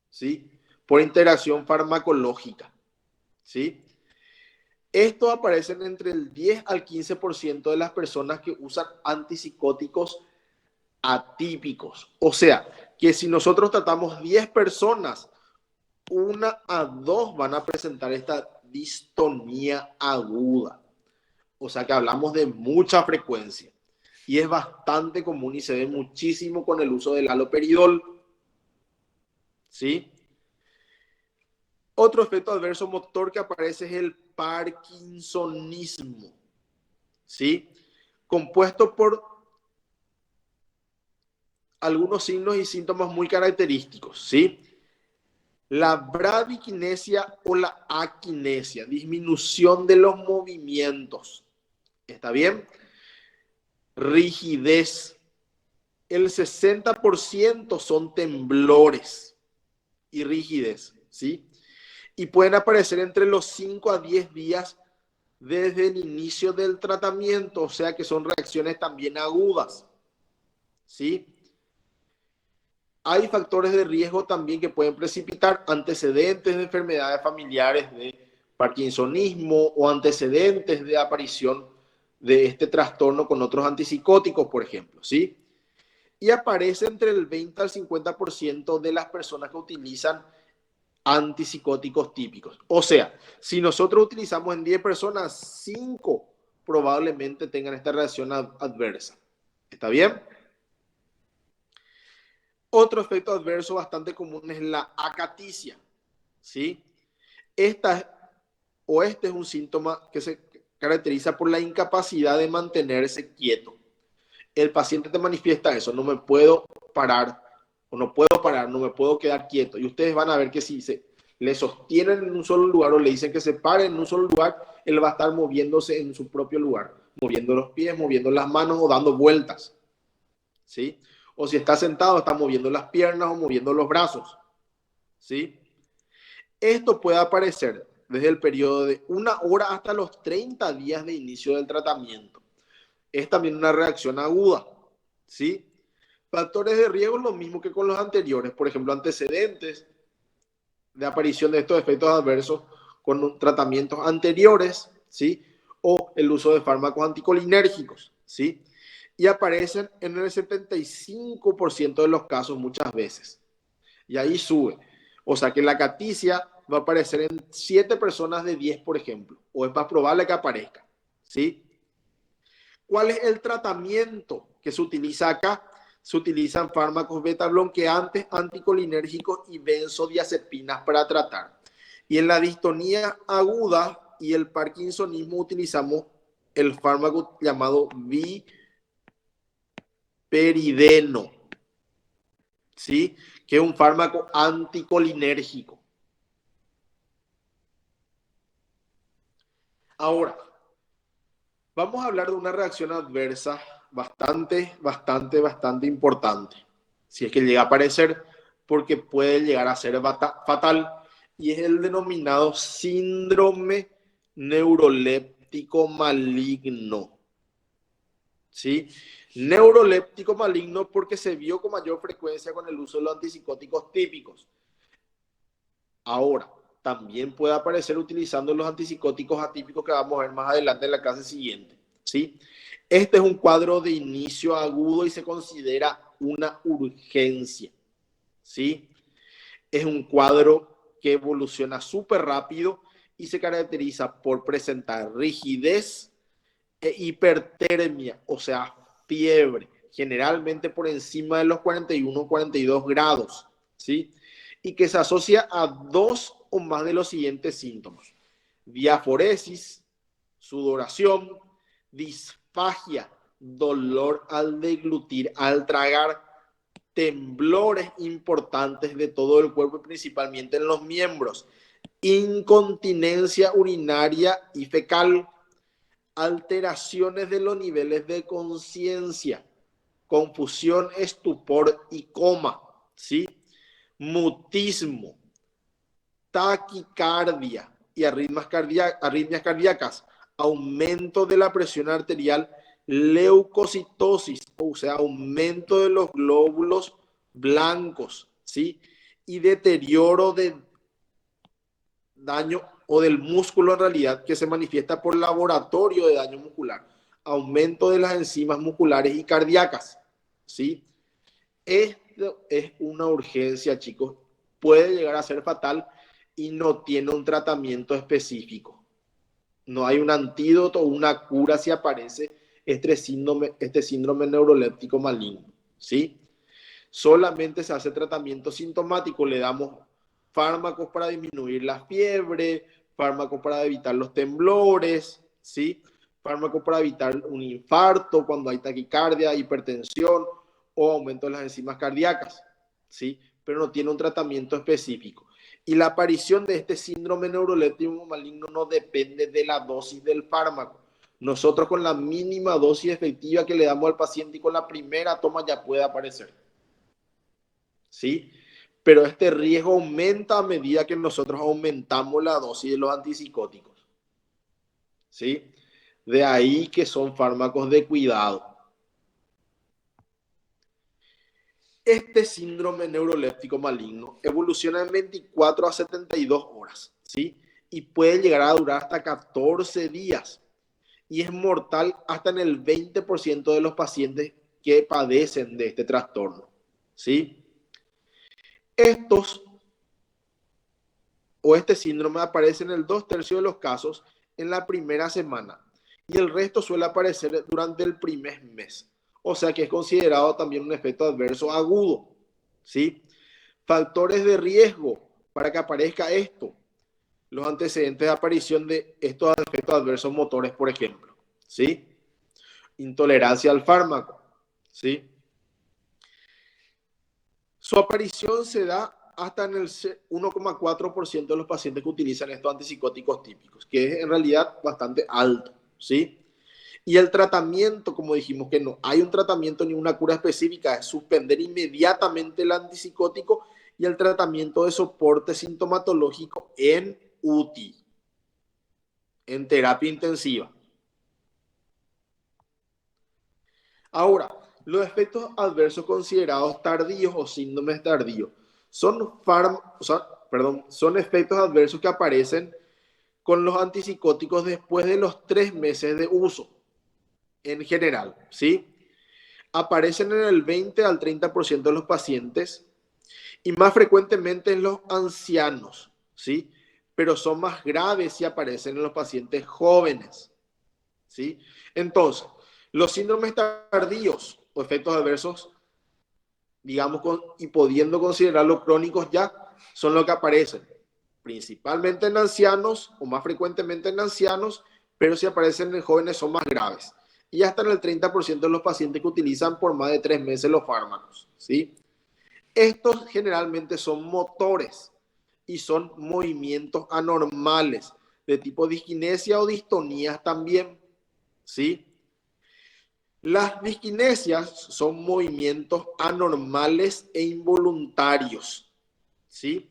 ¿sí? Por interacción farmacológica, ¿sí? Estos aparecen entre el 10 al 15% de las personas que usan antipsicóticos atípicos. O sea, que si nosotros tratamos 10 personas, 1 a 2 van a presentar esta distonía aguda. O sea que hablamos de mucha frecuencia. Y es bastante común y se ve muchísimo con el uso del haloperidol, ¿sí? Otro efecto adverso motor que aparece es el parkinsonismo, ¿sí? Compuesto por algunos signos y síntomas muy característicos, ¿sí? La bradiquinesia o la aquinesia, disminución de los movimientos, ¿está bien? Rigidez, el 60% son temblores y rigidez, ¿sí? Y pueden aparecer entre los 5 a 10 días desde el inicio del tratamiento, o sea que son reacciones también agudas, ¿sí? Hay factores de riesgo también que pueden precipitar antecedentes de enfermedades familiares de parkinsonismo o antecedentes de aparición de este trastorno con otros antipsicóticos, por ejemplo, ¿sí? Y aparece entre el 20 al 50% de las personas que utilizan antipsicóticos típicos. O sea, si nosotros utilizamos en 10 personas, 5 probablemente tengan esta reacción adversa. ¿Está bien? Otro efecto adverso bastante común es la acaticia, ¿sí? Este es un síntoma que se caracteriza por la incapacidad de mantenerse quieto. El paciente te manifiesta eso, no me puedo parar, o no puedo parar, no me puedo quedar quieto. Y ustedes van a ver que si le sostienen en un solo lugar o le dicen que se pare en un solo lugar, él va a estar moviéndose en su propio lugar, moviendo los pies, moviendo las manos o dando vueltas, ¿sí? O si está sentado, está moviendo las piernas o moviendo los brazos, ¿sí? Esto puede aparecer desde el periodo de 1 hora hasta los 30 días de inicio del tratamiento. Es también una reacción aguda, ¿sí? Factores de riesgo, lo mismo que con los anteriores, por ejemplo, antecedentes de aparición de estos efectos adversos con tratamientos anteriores, ¿sí? O el uso de fármacos anticolinérgicos, ¿sí? Y aparecen en el 75% de los casos muchas veces. Y ahí sube. O sea que la acaticia va a aparecer en 7 personas de 10, por ejemplo. O es más probable que aparezca, ¿sí? ¿Cuál es el tratamiento que se utiliza acá? Se utilizan fármacos beta-bloqueantes, anticolinérgicos y benzodiazepinas para tratar. Y en la distonía aguda y el parkinsonismo utilizamos el fármaco llamado viperideno, ¿sí? Que es un fármaco anticolinérgico. Ahora, vamos a hablar de una reacción adversa bastante importante, si es que llega a aparecer, porque puede llegar a ser fatal, y es el denominado síndrome neuroleptic neuroléptico maligno. ¿Sí? Neuroléptico maligno porque se vio con mayor frecuencia con el uso de los antipsicóticos típicos. Ahora, también puede aparecer utilizando los antipsicóticos atípicos que vamos a ver más adelante en la clase siguiente. ¿Sí? Este es un cuadro de inicio agudo y se considera una urgencia. ¿Sí? Es un cuadro que evoluciona súper rápido y se caracteriza por presentar rigidez e hipertermia, o sea, fiebre, generalmente por encima de los 41 o 42 grados, ¿sí? Y que se asocia a dos o más de los siguientes síntomas: diaforesis, sudoración, disfagia, dolor al deglutir, al tragar, temblores importantes de todo el cuerpo, principalmente en los miembros, incontinencia urinaria y fecal, alteraciones de los niveles de conciencia, confusión, estupor y coma, ¿sí? Mutismo, taquicardia y arritmias cardíacas, aumento de la presión arterial, leucocitosis, o sea, aumento de los glóbulos blancos, ¿sí? Y deterioro de daño o del músculo en realidad, que se manifiesta por laboratorio de daño muscular, aumento de las enzimas musculares y cardíacas, ¿sí? Esto es una urgencia, chicos. Puede llegar a ser fatal y no tiene un tratamiento específico. No hay un antídoto o una cura si aparece este síndrome neuroléptico maligno, ¿sí? Solamente se hace tratamiento sintomático, le damos fármacos para disminuir la fiebre, fármacos para evitar los temblores, ¿sí? Fármacos para evitar un infarto cuando hay taquicardia, hipertensión o aumento de las enzimas cardíacas, ¿sí? Pero no tiene un tratamiento específico. Y la aparición de este síndrome neuroléptico maligno no depende de la dosis del fármaco. Nosotros con la mínima dosis efectiva que le damos al paciente y con la primera toma ya puede aparecer, ¿sí? Pero este riesgo aumenta a medida que nosotros aumentamos la dosis de los antipsicóticos, ¿sí? De ahí que son fármacos de cuidado. Este síndrome neuroléptico maligno evoluciona en 24 a 72 horas, ¿sí? Y puede llegar a durar hasta 14 días. Y es mortal hasta en el 20% de los pacientes que padecen de este trastorno, ¿sí? Este síndrome aparece en el 2/3 de los casos en la primera semana y el resto suele aparecer durante el primer mes. O sea que es considerado también un efecto adverso agudo, ¿sí? Factores de riesgo para que aparezca esto: los antecedentes de aparición de estos efectos adversos motores, por ejemplo, ¿sí? Intolerancia al fármaco, ¿sí? Su aparición se da hasta en el 1,4% de los pacientes que utilizan estos antipsicóticos típicos, que es en realidad bastante alto, ¿sí? Y el tratamiento, como dijimos que no hay un tratamiento ni una cura específica, es suspender inmediatamente el antipsicótico y el tratamiento de soporte sintomatológico en UTI, en terapia intensiva. Ahora, los efectos adversos considerados tardíos o síndromes tardíos son efectos adversos que aparecen con los antipsicóticos después de los 3 meses de uso, en general, ¿sí? Aparecen en el 20 al 30% de los pacientes y más frecuentemente en los ancianos, ¿sí? Pero son más graves si aparecen en los pacientes jóvenes, ¿sí? Entonces, los síndromes tardíos o efectos adversos, digamos, y pudiendo considerarlos crónicos ya, son los que aparecen principalmente en ancianos o más frecuentemente en ancianos, pero si aparecen en jóvenes son más graves. Y hasta en el 30% de los pacientes que utilizan por más de 3 meses los fármacos, ¿sí? Estos generalmente son motores y son movimientos anormales de tipo disquinesia o distonías también, ¿sí? Las disquinesias son movimientos anormales e involuntarios, ¿sí?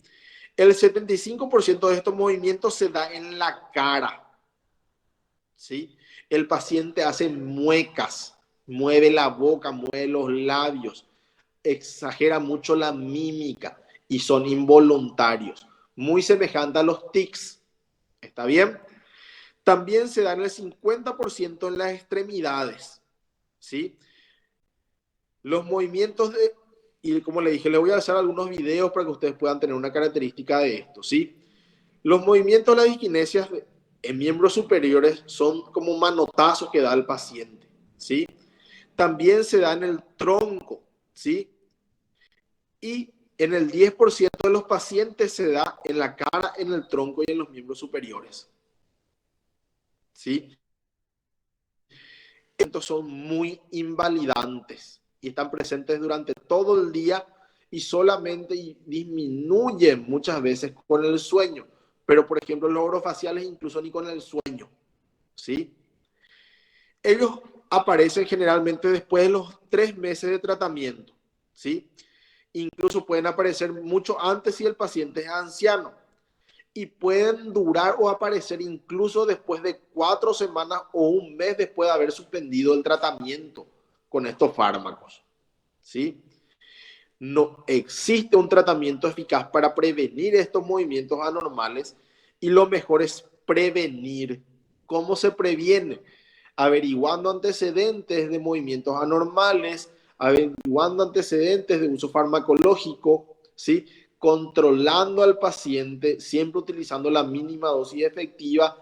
El 75% de estos movimientos se da en la cara, ¿sí? El paciente hace muecas, mueve la boca, mueve los labios, exagera mucho la mímica y son involuntarios, muy semejante a los tics. ¿Está bien? También se dan el 50% en las extremidades, ¿sí? Los movimientos de, y como le dije, le voy a hacer algunos videos para que ustedes puedan tener una característica de esto, ¿sí? Los movimientos de las disquinesias en miembros superiores son como manotazos que da el paciente, ¿sí? También se da en el tronco, ¿sí? Y en el 10% de los pacientes se da en la cara, en el tronco y en los miembros superiores, ¿sí? Estos son muy invalidantes y están presentes durante todo el día y solamente disminuyen muchas veces con el sueño. Pero, por ejemplo, los orofaciales incluso ni con el sueño, ¿sí? Ellos aparecen generalmente después de los 3 meses de tratamiento, ¿sí? Incluso pueden aparecer mucho antes si el paciente es anciano y pueden durar o aparecer incluso después de 4 semanas o un mes después de haber suspendido el tratamiento con estos fármacos, ¿sí? No existe un tratamiento eficaz para prevenir estos movimientos anormales y lo mejor es prevenir. ¿Cómo se previene? Averiguando antecedentes de movimientos anormales, averiguando antecedentes de uso farmacológico, ¿sí? Controlando al paciente, siempre utilizando la mínima dosis efectiva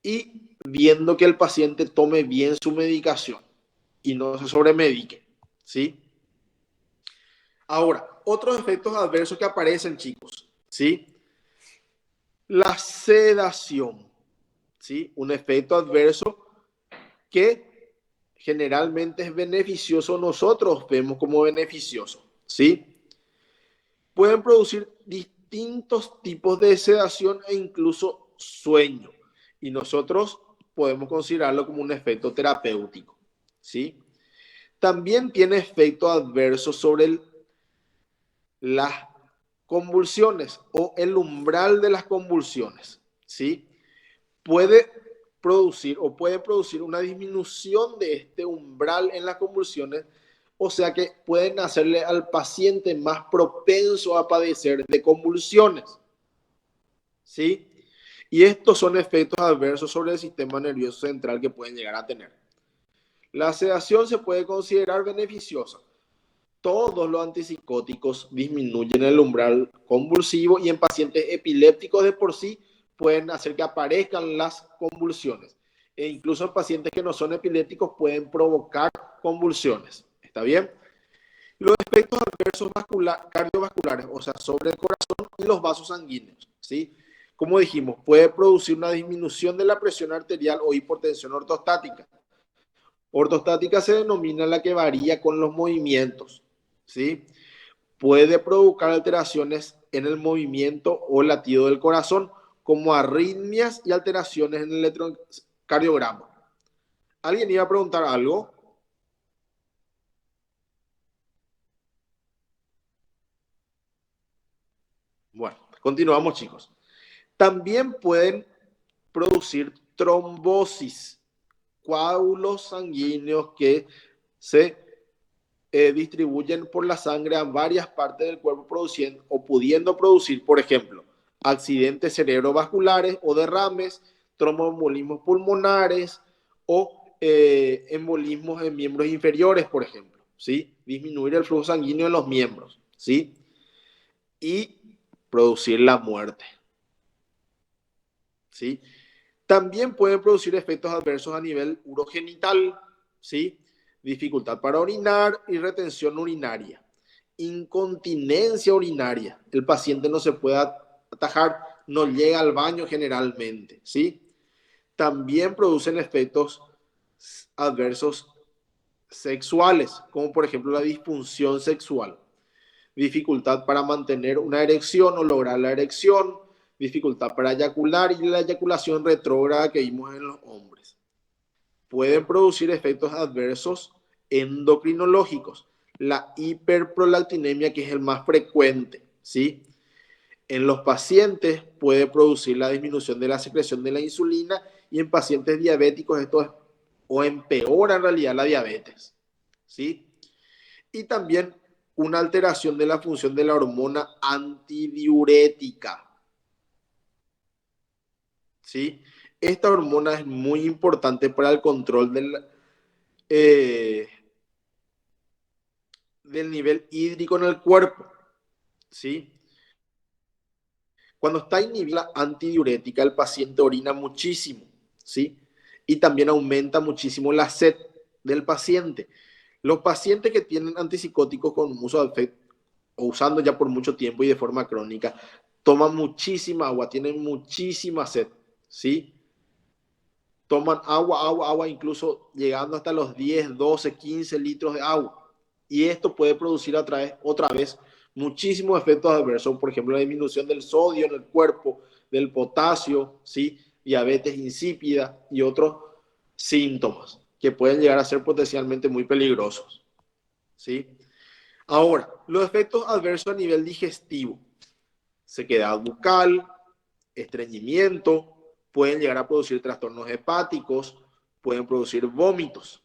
y viendo que el paciente tome bien su medicación y no se sobremedique, ¿sí? Ahora, otros efectos adversos que aparecen, chicos, ¿sí? La sedación, ¿sí? Un efecto adverso que generalmente es beneficioso, nosotros vemos como beneficioso, ¿sí? Pueden producir distintos tipos de sedación e incluso sueño, y nosotros podemos considerarlo como un efecto terapéutico, ¿sí? También tiene efectos adversos sobre las convulsiones o el umbral de las convulsiones, ¿sí? Puede puede producir una disminución de este umbral en las convulsiones, o sea que pueden hacerle al paciente más propenso a padecer de convulsiones, ¿sí? Y estos son efectos adversos sobre el sistema nervioso central que pueden llegar a tener. La sedación se puede considerar beneficiosa. Todos los antipsicóticos disminuyen el umbral convulsivo y en pacientes epilépticos de por sí pueden hacer que aparezcan las convulsiones. E incluso en pacientes que no son epilépticos pueden provocar convulsiones. ¿Está bien? Los efectos adversos cardiovasculares, o sea, sobre el corazón y los vasos sanguíneos, ¿sí? Como dijimos, puede producir una disminución de la presión arterial o hipertensión ortostática. Ortostática se denomina la que varía con los movimientos, ¿sí? Puede provocar alteraciones en el movimiento o latido del corazón, como arritmias y alteraciones en el electrocardiograma. ¿Alguien iba a preguntar algo? Bueno, continuamos, chicos. También pueden producir trombosis, coágulos sanguíneos que se distribuyen por la sangre a varias partes del cuerpo produciendo o pudiendo producir, por ejemplo, accidentes cerebrovasculares o derrames, tromboembolismos pulmonares o embolismos en miembros inferiores, por ejemplo, ¿sí? Disminuir el flujo sanguíneo en los miembros, ¿sí? Y producir la muerte, ¿sí? También pueden producir efectos adversos a nivel urogenital, ¿sí? Dificultad para orinar y retención urinaria. Incontinencia urinaria. El paciente no se puede atajar, no llega al baño generalmente, ¿sí? También producen efectos adversos sexuales, como por ejemplo la disfunción sexual. Dificultad para mantener una erección o lograr la erección, dificultad para eyacular y la eyaculación retrógrada que vimos en los hombres. Pueden producir efectos adversos endocrinológicos, la hiperprolactinemia, que es el más frecuente, ¿sí? En los pacientes puede producir la disminución de la secreción de la insulina y en pacientes diabéticos esto es, o empeora en realidad la diabetes, ¿sí? Y también una alteración de la función de la hormona antidiurética, ¿sí? Esta hormona es muy importante para el control eh, del nivel hídrico en el cuerpo, ¿sí? Cuando está inhibida la antidiurética, el paciente orina muchísimo, ¿sí? Y también aumenta muchísimo la sed del paciente. Los pacientes que tienen antipsicóticos con uso de efecto o usando ya por mucho tiempo y de forma crónica, toman muchísima agua, tienen muchísima sed, ¿sí? Toman agua, incluso llegando hasta los 10, 12, 15 litros de agua. Y esto puede producir otra vez muchísimos efectos adversos, por ejemplo, la disminución del sodio en el cuerpo, del potasio, ¿sí? Diabetes insípida y otros síntomas que pueden llegar a ser potencialmente muy peligrosos, ¿sí? Ahora, los efectos adversos a nivel digestivo, sequedad bucal, estreñimiento, pueden llegar a producir trastornos hepáticos, pueden producir vómitos,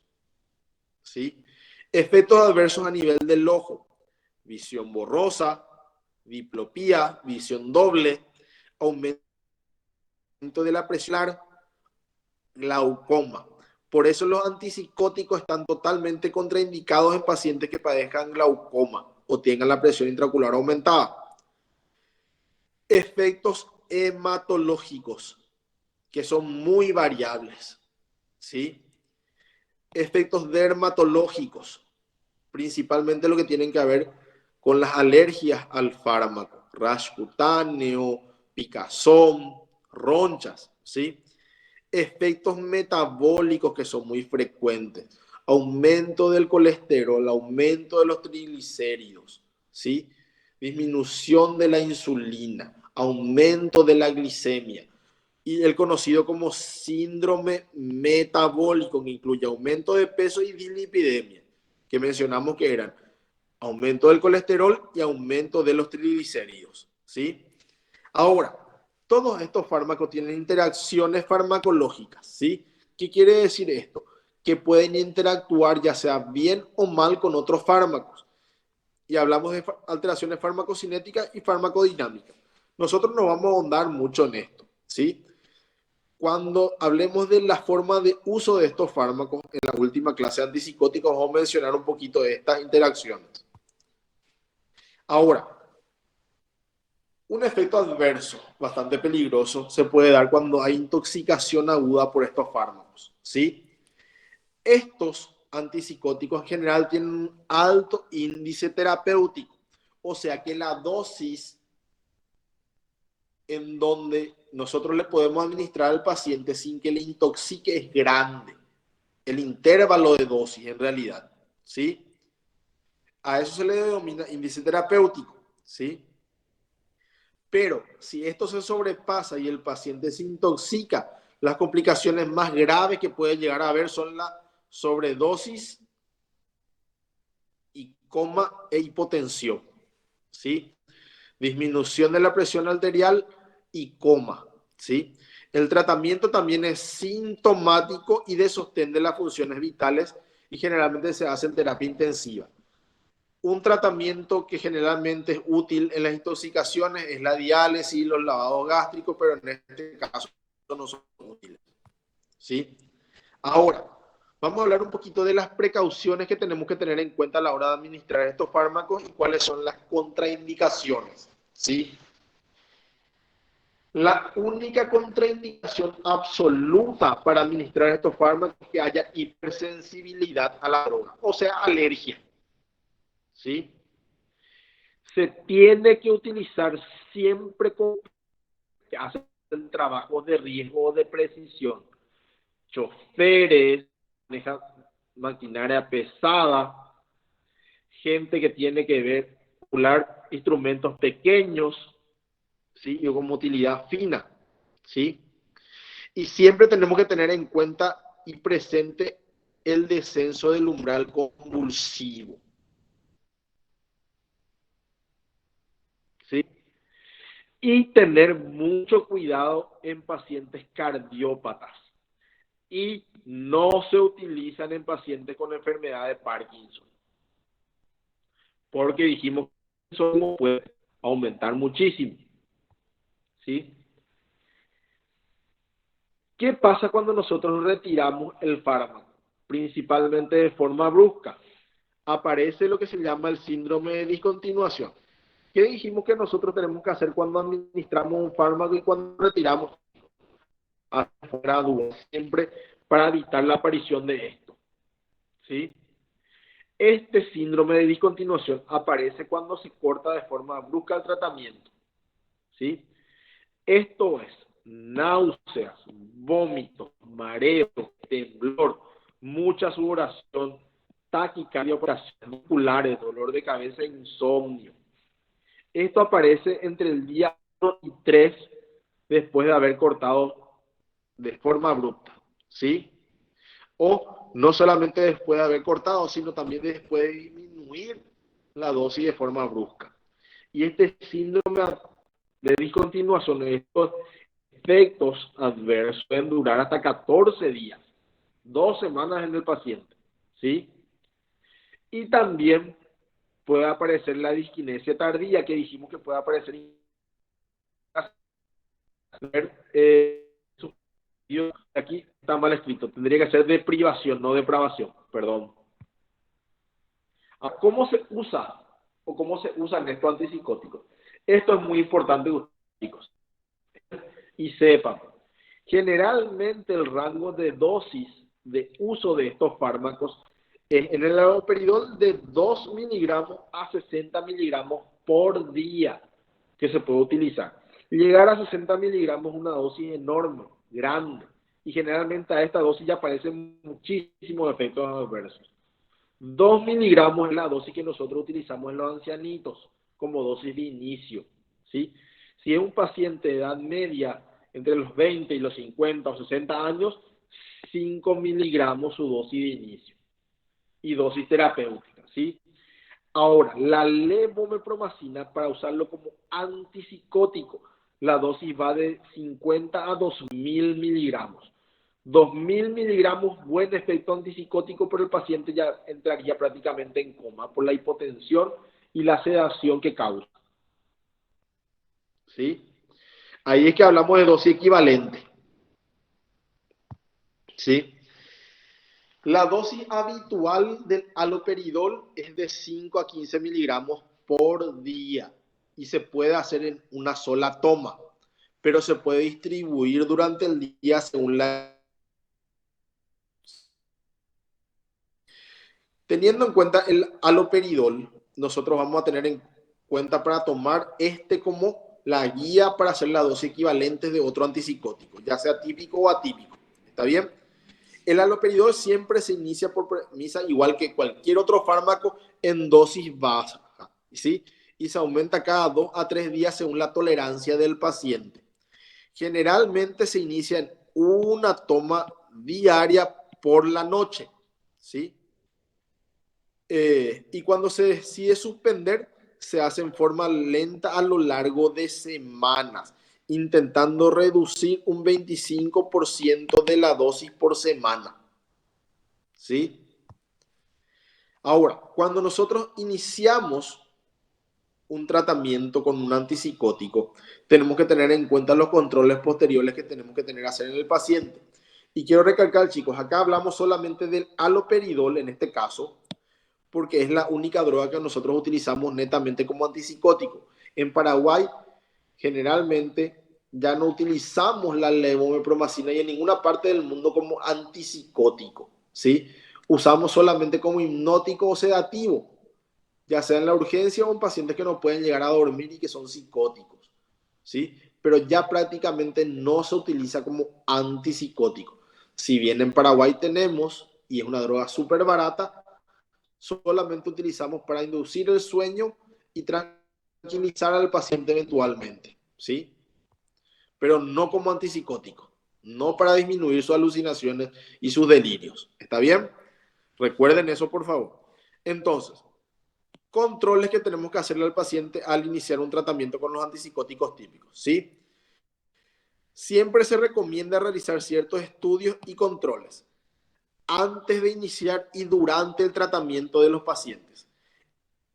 ¿sí? Efectos adversos a nivel del ojo, visión borrosa, diplopía, visión doble, aumento de la presión, glaucoma. Por eso los antipsicóticos están totalmente contraindicados en pacientes que padezcan glaucoma o tengan la presión intraocular aumentada. Efectos hematológicos, que son muy variables, ¿sí? Efectos dermatológicos, principalmente lo que tienen que ver con las alergias al fármaco, rash cutáneo, picazón, ronchas, ¿sí? Efectos metabólicos que son muy frecuentes, aumento del colesterol, aumento de los triglicéridos, ¿sí? Disminución de la insulina, aumento de la glicemia y el conocido como síndrome metabólico, que incluye aumento de peso y dislipidemia, que mencionamos que eran aumento del colesterol y aumento de los triglicéridos, ¿sí? Ahora, todos estos fármacos tienen interacciones farmacológicas, ¿sí? ¿Qué quiere decir esto? Que pueden interactuar ya sea bien o mal con otros fármacos. Y hablamos de alteraciones farmacocinéticas y farmacodinámicas. Nosotros no vamos a ahondar mucho en esto, ¿sí? Cuando hablemos de la forma de uso de estos fármacos, en la última clase de antipsicóticos vamos a mencionar un poquito de estas interacciones. Ahora, un efecto adverso bastante peligroso se puede dar cuando hay intoxicación aguda por estos fármacos, ¿sí? Estos antipsicóticos en general tienen un alto índice terapéutico, o sea que la dosis en donde nosotros le podemos administrar al paciente sin que le intoxique es grande. El intervalo de dosis en realidad, ¿sí? A eso se le denomina índice terapéutico, ¿sí? Pero si esto se sobrepasa y el paciente se intoxica, las complicaciones más graves que puede llegar a haber son la sobredosis y coma e hipotensión, ¿sí? Disminución de la presión arterial y coma, ¿sí? El tratamiento también es sintomático y de sostén de las funciones vitales y generalmente se hace en terapia intensiva. Un tratamiento que generalmente es útil en las intoxicaciones es la diálisis y los lavados gástricos, pero en este caso no son útiles, ¿sí? Ahora, vamos a hablar un poquito de las precauciones que tenemos que tener en cuenta a la hora de administrar estos fármacos y cuáles son las contraindicaciones, ¿sí? La única contraindicación absoluta para administrar estos fármacos es que haya hipersensibilidad a la droga, o sea, alergia, ¿sí? Se tiene que utilizar siempre con que hacen trabajos de riesgo o de precisión. Choferes, manejan maquinaria pesada, gente que tiene que ver manipular instrumentos pequeños, ¿sí? Y con utilidad fina, ¿sí? Y siempre tenemos que tener en cuenta y presente el descenso del umbral convulsivo, ¿sí? Y tener mucho cuidado en pacientes cardiópatas, y no se utilizan en pacientes con enfermedad de Parkinson, porque dijimos que eso puede aumentar muchísimo, ¿sí? ¿Qué pasa cuando nosotros retiramos el fármaco? Principalmente de forma brusca. Aparece lo que se llama el síndrome de discontinuación. ¿Qué dijimos que nosotros tenemos que hacer cuando administramos un fármaco y cuando retiramos? Gradual, siempre para evitar la aparición de esto, ¿sí? Este síndrome de discontinuación aparece cuando se corta de forma brusca el tratamiento, ¿sí? Esto es náuseas, vómitos, mareo, temblor, mucha sudoración, taquicardia, operaciones musculares, dolor de cabeza, insomnio. Esto aparece entre el día 1 y 3 después de haber cortado de forma abrupta, ¿sí? O no solamente después de haber cortado, sino también después de disminuir la dosis de forma brusca. Y este síndrome de discontinuación, estos efectos adversos pueden durar hasta 14 días, 2 semanas en el paciente, ¿sí? Y también puede aparecer la disquinesia tardía, que dijimos que puede aparecer aquí está mal escrito, tendría que ser deprivación, no depravación, perdón. ¿Cómo se usa o cómo se usan estos antipsicóticos? Esto es muy importante, chicos. Y sepan, generalmente el rango de dosis de uso de estos fármacos es en el haloperidol de 2 miligramos a 60 miligramos por día que se puede utilizar. Llegar a 60 miligramos es una dosis enorme, grande, y generalmente a esta dosis ya aparecen muchísimos efectos adversos. 2 miligramos es la dosis que nosotros utilizamos en los ancianitos como dosis de inicio, ¿sí? Si es un paciente de edad media, entre los 20 y los 50 o 60 años, 5 miligramos su dosis de inicio y dosis terapéutica, ¿sí? Ahora, la levomepromacina, para usarlo como antipsicótico, la dosis va de 50 a 2000 miligramos. 2000 miligramos, buen efecto antipsicótico, pero el paciente ya entraría prácticamente en coma por la hipotensión y la sedación que causa, ¿sí? Ahí es que hablamos de dosis equivalente, ¿sí? La dosis habitual del haloperidol es de 5 a 15 miligramos por día y se puede hacer en una sola toma, pero se puede distribuir durante el día según la... Teniendo en cuenta el haloperidol, nosotros vamos a tener en cuenta para tomar este como la guía para hacer la dosis equivalente de otro antipsicótico, ya sea típico o atípico. ¿Está bien? El haloperidol siempre se inicia por premisa, igual que cualquier otro fármaco, en dosis baja, ¿sí? Y se aumenta cada 2 a 3 días según la tolerancia del paciente. Generalmente se inicia en una toma diaria por la noche, ¿sí? Y cuando se decide suspender, se hace en forma lenta a lo largo de semanas, intentando reducir un 25% de la dosis por semana, ¿sí? Ahora, cuando nosotros iniciamos un tratamiento con un antipsicótico, tenemos que tener en cuenta los controles posteriores que tenemos que tener que hacer en el paciente. Y quiero recalcar, chicos, acá hablamos solamente del haloperidol en este caso, porque es la única droga que nosotros utilizamos netamente como antipsicótico. En Paraguay, generalmente, ya no utilizamos la levomepromacina y en ninguna parte del mundo como antipsicótico, ¿sí? Usamos solamente como hipnótico o sedativo, ya sea en la urgencia o en pacientes que no pueden llegar a dormir y que son psicóticos, ¿sí? Pero ya prácticamente no se utiliza como antipsicótico. Si bien en Paraguay tenemos, y es una droga súper barata, solamente utilizamos para inducir el sueño y tranquilizar al paciente eventualmente, ¿sí? Pero no como antipsicótico, no para disminuir sus alucinaciones y sus delirios. ¿Está bien? Recuerden eso, por favor. Entonces, controles que tenemos que hacerle al paciente al iniciar un tratamiento con los antipsicóticos típicos, ¿sí? Siempre se recomienda realizar ciertos estudios y controles antes de iniciar y durante el tratamiento de los pacientes.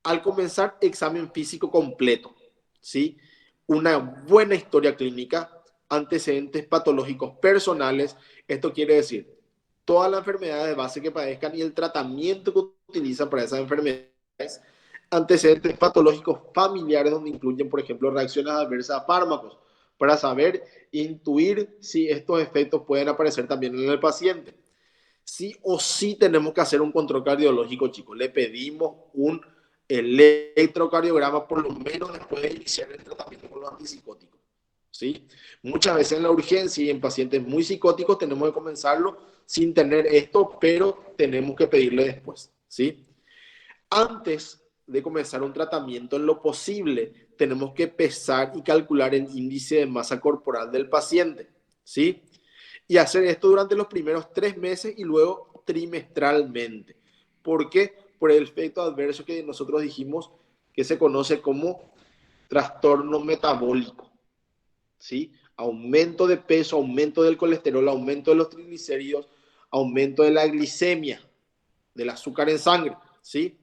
Al comenzar, examen físico completo, ¿sí? Una buena historia clínica, antecedentes patológicos personales. Esto quiere decir todas las enfermedades de base que padezcan y el tratamiento que utilizan para esas enfermedades. Antecedentes patológicos familiares, donde incluyen, por ejemplo, reacciones adversas a fármacos, para saber, intuir si estos efectos pueden aparecer también en el paciente. Sí o sí tenemos que hacer un control cardiológico, chicos. Le pedimos un electrocardiograma por lo menos después de iniciar el tratamiento con los antipsicóticos, ¿sí? Muchas veces en la urgencia y en pacientes muy psicóticos tenemos que comenzarlo sin tener esto, pero tenemos que pedirle después, ¿sí? Antes de comenzar un tratamiento, en lo posible, tenemos que pesar y calcular el índice de masa corporal del paciente, ¿sí? Y hacer esto durante los primeros 3 meses y luego trimestralmente. ¿Por qué? Por el efecto adverso que nosotros dijimos que se conoce como trastorno metabólico, ¿sí? Aumento de peso, aumento del colesterol, aumento de los triglicéridos, aumento de la glicemia, del azúcar en sangre, ¿sí?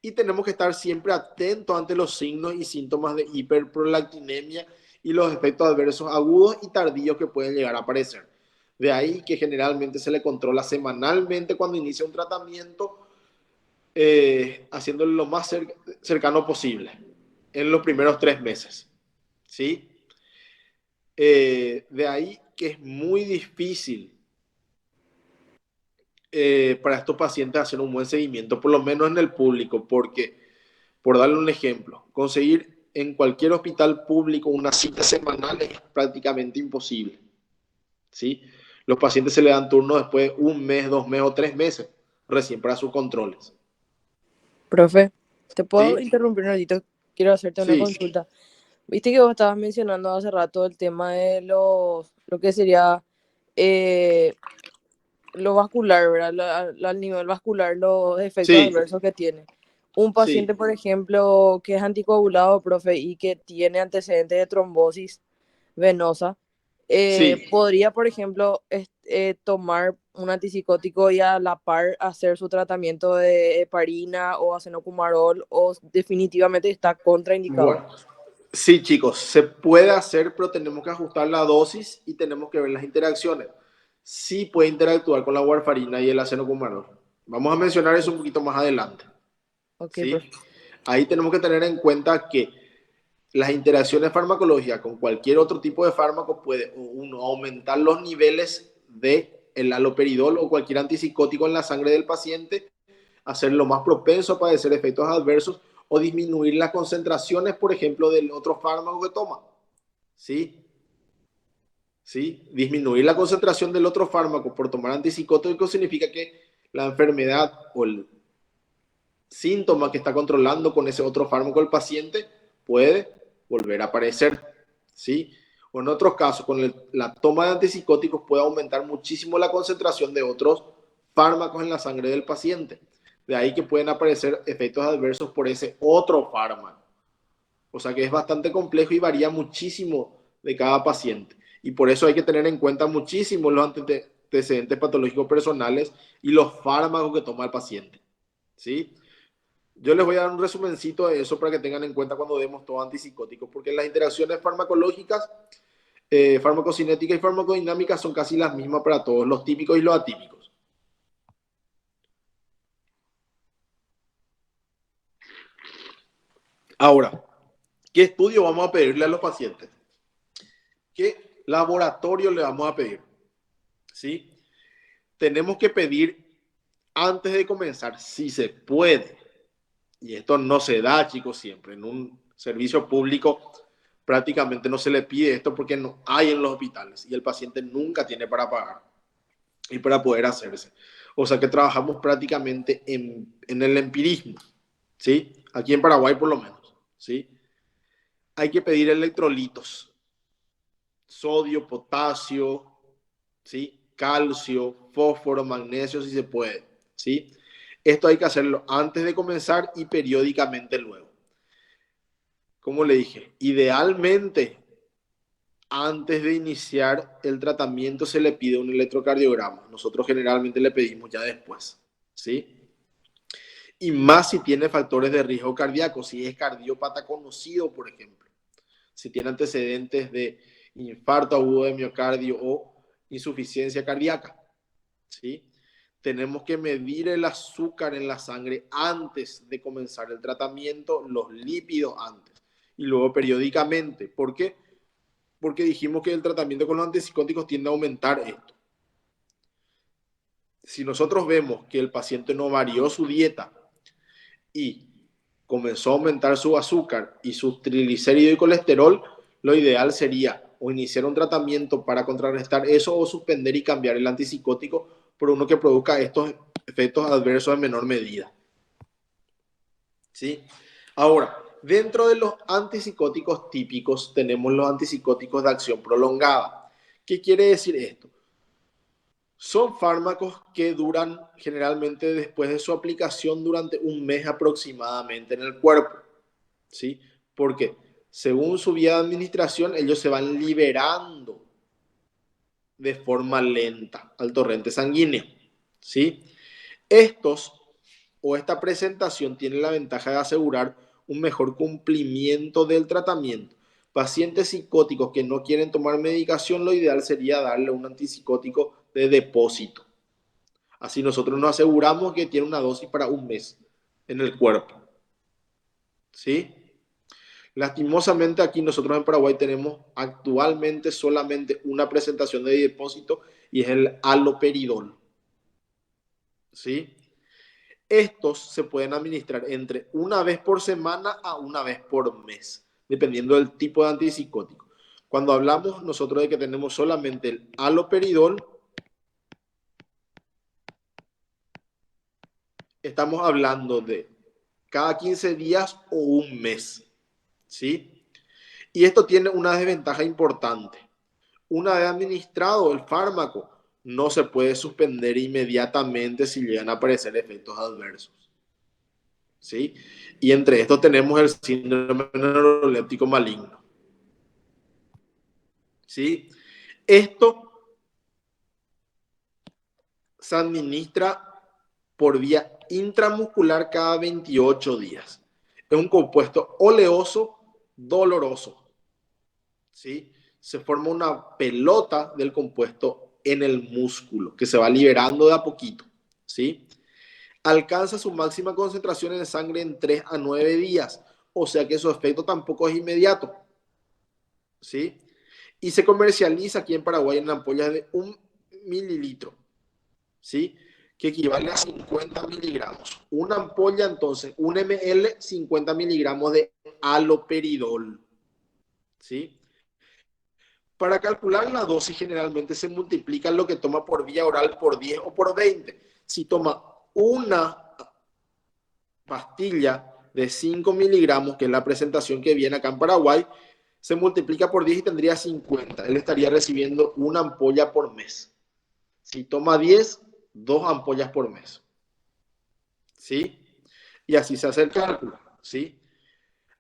Y tenemos que estar siempre atentos ante los signos y síntomas de hiperprolactinemia y los efectos adversos agudos y tardíos que pueden llegar a aparecer. De ahí que generalmente se le controla semanalmente cuando inicia un tratamiento, haciéndolo lo más cercano posible en los primeros 3 meses, ¿sí? De ahí que es muy difícil para estos pacientes hacer un buen seguimiento, por lo menos en el público, porque, por darle un ejemplo, conseguir en cualquier hospital público una cita semanal es prácticamente imposible, ¿sí? Los pacientes se le dan turno después de 1 mes, 2 meses o 3 meses, recién para sus controles. Profe, ¿te puedo ¿Sí? interrumpir un ratito? Quiero hacerte una Sí, consulta. Viste que vos estabas mencionando hace rato el tema de lo que sería eh, lo vascular, ¿verdad? Al nivel vascular, los efectos sí, adversos que tiene. Un paciente, sí, por ejemplo, que es anticoagulado, profe, y que tiene antecedentes de trombosis venosa, sí. podría, por ejemplo, tomar un antipsicótico y a la par hacer su tratamiento de heparina o acenocumarol, o definitivamente está contraindicado. Bueno, sí, chicos, se puede hacer, pero tenemos que ajustar la dosis y tenemos que ver las interacciones. Sí puede interactuar con la warfarina y el acenocumarol. Vamos a mencionar eso un poquito más adelante, Ok, ¿sí? profe. Ahí tenemos que tener en cuenta que las interacciones farmacológicas con cualquier otro tipo de fármaco puede, uno, aumentar los niveles de el haloperidol o cualquier antipsicótico en la sangre del paciente, hacerlo más propenso a padecer efectos adversos o disminuir las concentraciones, por ejemplo, del otro fármaco que toma. ¿Sí? ¿Sí? Disminuir la concentración del otro fármaco por tomar antipsicótico significa que la enfermedad o el síntoma que está controlando con ese otro fármaco el paciente puede volver a aparecer. ¿Sí? O en otros casos, con la toma de antipsicóticos puede aumentar muchísimo la concentración de otros fármacos en la sangre del paciente. De ahí que pueden aparecer efectos adversos por ese otro fármaco. O sea que es bastante complejo y varía muchísimo de cada paciente. Y por eso hay que tener en cuenta muchísimo los antecedentes patológicos personales y los fármacos que toma el paciente. ¿Sí? Yo les voy a dar un resumencito de eso para que tengan en cuenta cuando demos todo antipsicóticos, porque las interacciones farmacológicas, farmacocinéticas y farmacodinámicas son casi las mismas para todos, los típicos y los atípicos. Ahora, ¿qué estudio vamos a pedirle a los pacientes? ¿Qué laboratorio le vamos a pedir? ¿Sí? Tenemos que pedir antes de comenzar, si se puede, y esto no se da, chicos, siempre, en un servicio público prácticamente no se le pide esto porque no hay en los hospitales y el paciente nunca tiene para pagar y para poder hacerse. O sea que trabajamos prácticamente en el empirismo, ¿sí? Aquí en Paraguay por lo menos, ¿sí? Hay que pedir electrolitos, sodio, potasio, ¿sí? Calcio, fósforo, magnesio, si se puede, ¿sí? Esto hay que hacerlo antes de comenzar y periódicamente luego. Como le dije, idealmente antes de iniciar el tratamiento se le pide un electrocardiograma. Nosotros generalmente le pedimos ya después, ¿sí? Y más si tiene factores de riesgo cardíaco, si es cardiópata conocido, por ejemplo, si tiene antecedentes de infarto agudo de miocardio o insuficiencia cardíaca, ¿sí? Tenemos que medir el azúcar en la sangre antes de comenzar el tratamiento, los lípidos antes y luego periódicamente. ¿Por qué? Porque dijimos que el tratamiento con los antipsicóticos tiende a aumentar esto. Si nosotros vemos que el paciente no varió su dieta y comenzó a aumentar su azúcar y sus triglicéridos y colesterol, lo ideal sería o iniciar un tratamiento para contrarrestar eso o suspender y cambiar el antipsicótico por uno que produzca estos efectos adversos en menor medida. ¿Sí? Ahora, dentro de los antipsicóticos típicos tenemos los antipsicóticos de acción prolongada. ¿Qué quiere decir esto? Son fármacos que duran generalmente después de su aplicación durante un mes aproximadamente en el cuerpo, ¿sí? Porque según su vía de administración, ellos se van liberando de forma lenta al torrente sanguíneo, ¿sí? Estos o esta presentación tiene la ventaja de asegurar un mejor cumplimiento del tratamiento. Pacientes psicóticos que no quieren tomar medicación, lo ideal sería darle un antipsicótico de depósito. Así nosotros nos aseguramos que tiene una dosis para un mes en el cuerpo. ¿Sí? Lastimosamente aquí nosotros en Paraguay tenemos actualmente solamente una presentación de depósito y es el haloperidol. ¿Sí? Estos se pueden administrar entre una vez por semana a una vez por mes, dependiendo del tipo de antipsicótico. Cuando hablamos nosotros de que tenemos solamente el haloperidol, estamos hablando de cada 15 días o un mes, ¿sí? Y esto tiene una desventaja importante. Una vez administrado el fármaco, no se puede suspender inmediatamente si llegan a aparecer efectos adversos, ¿sí? Y entre estos tenemos el síndrome neuroléptico maligno, ¿sí? Esto se administra por vía intramuscular cada 28 días. Es un compuesto oleoso doloroso, ¿sí? Se forma una pelota del compuesto en el músculo que se va liberando de a poquito, ¿sí? Alcanza su máxima concentración en sangre en 3 a 9 días, o sea que su efecto tampoco es inmediato, ¿sí? Y se comercializa aquí en Paraguay en ampollas de 1 mililitro, ¿sí? Que equivale a 50 miligramos. Una ampolla, entonces, 1 ml, 50 miligramos de haloperidol, ¿sí? Para calcular la dosis generalmente se multiplica lo que toma por vía oral por 10 o por 20. Si toma una pastilla de 5 miligramos, que es la presentación que viene acá en Paraguay, se multiplica por 10 y tendría 50. Él estaría recibiendo una ampolla por mes. Si toma 10, 2 ampollas por mes. ¿Sí? Y así se hace el cálculo. ¿Sí?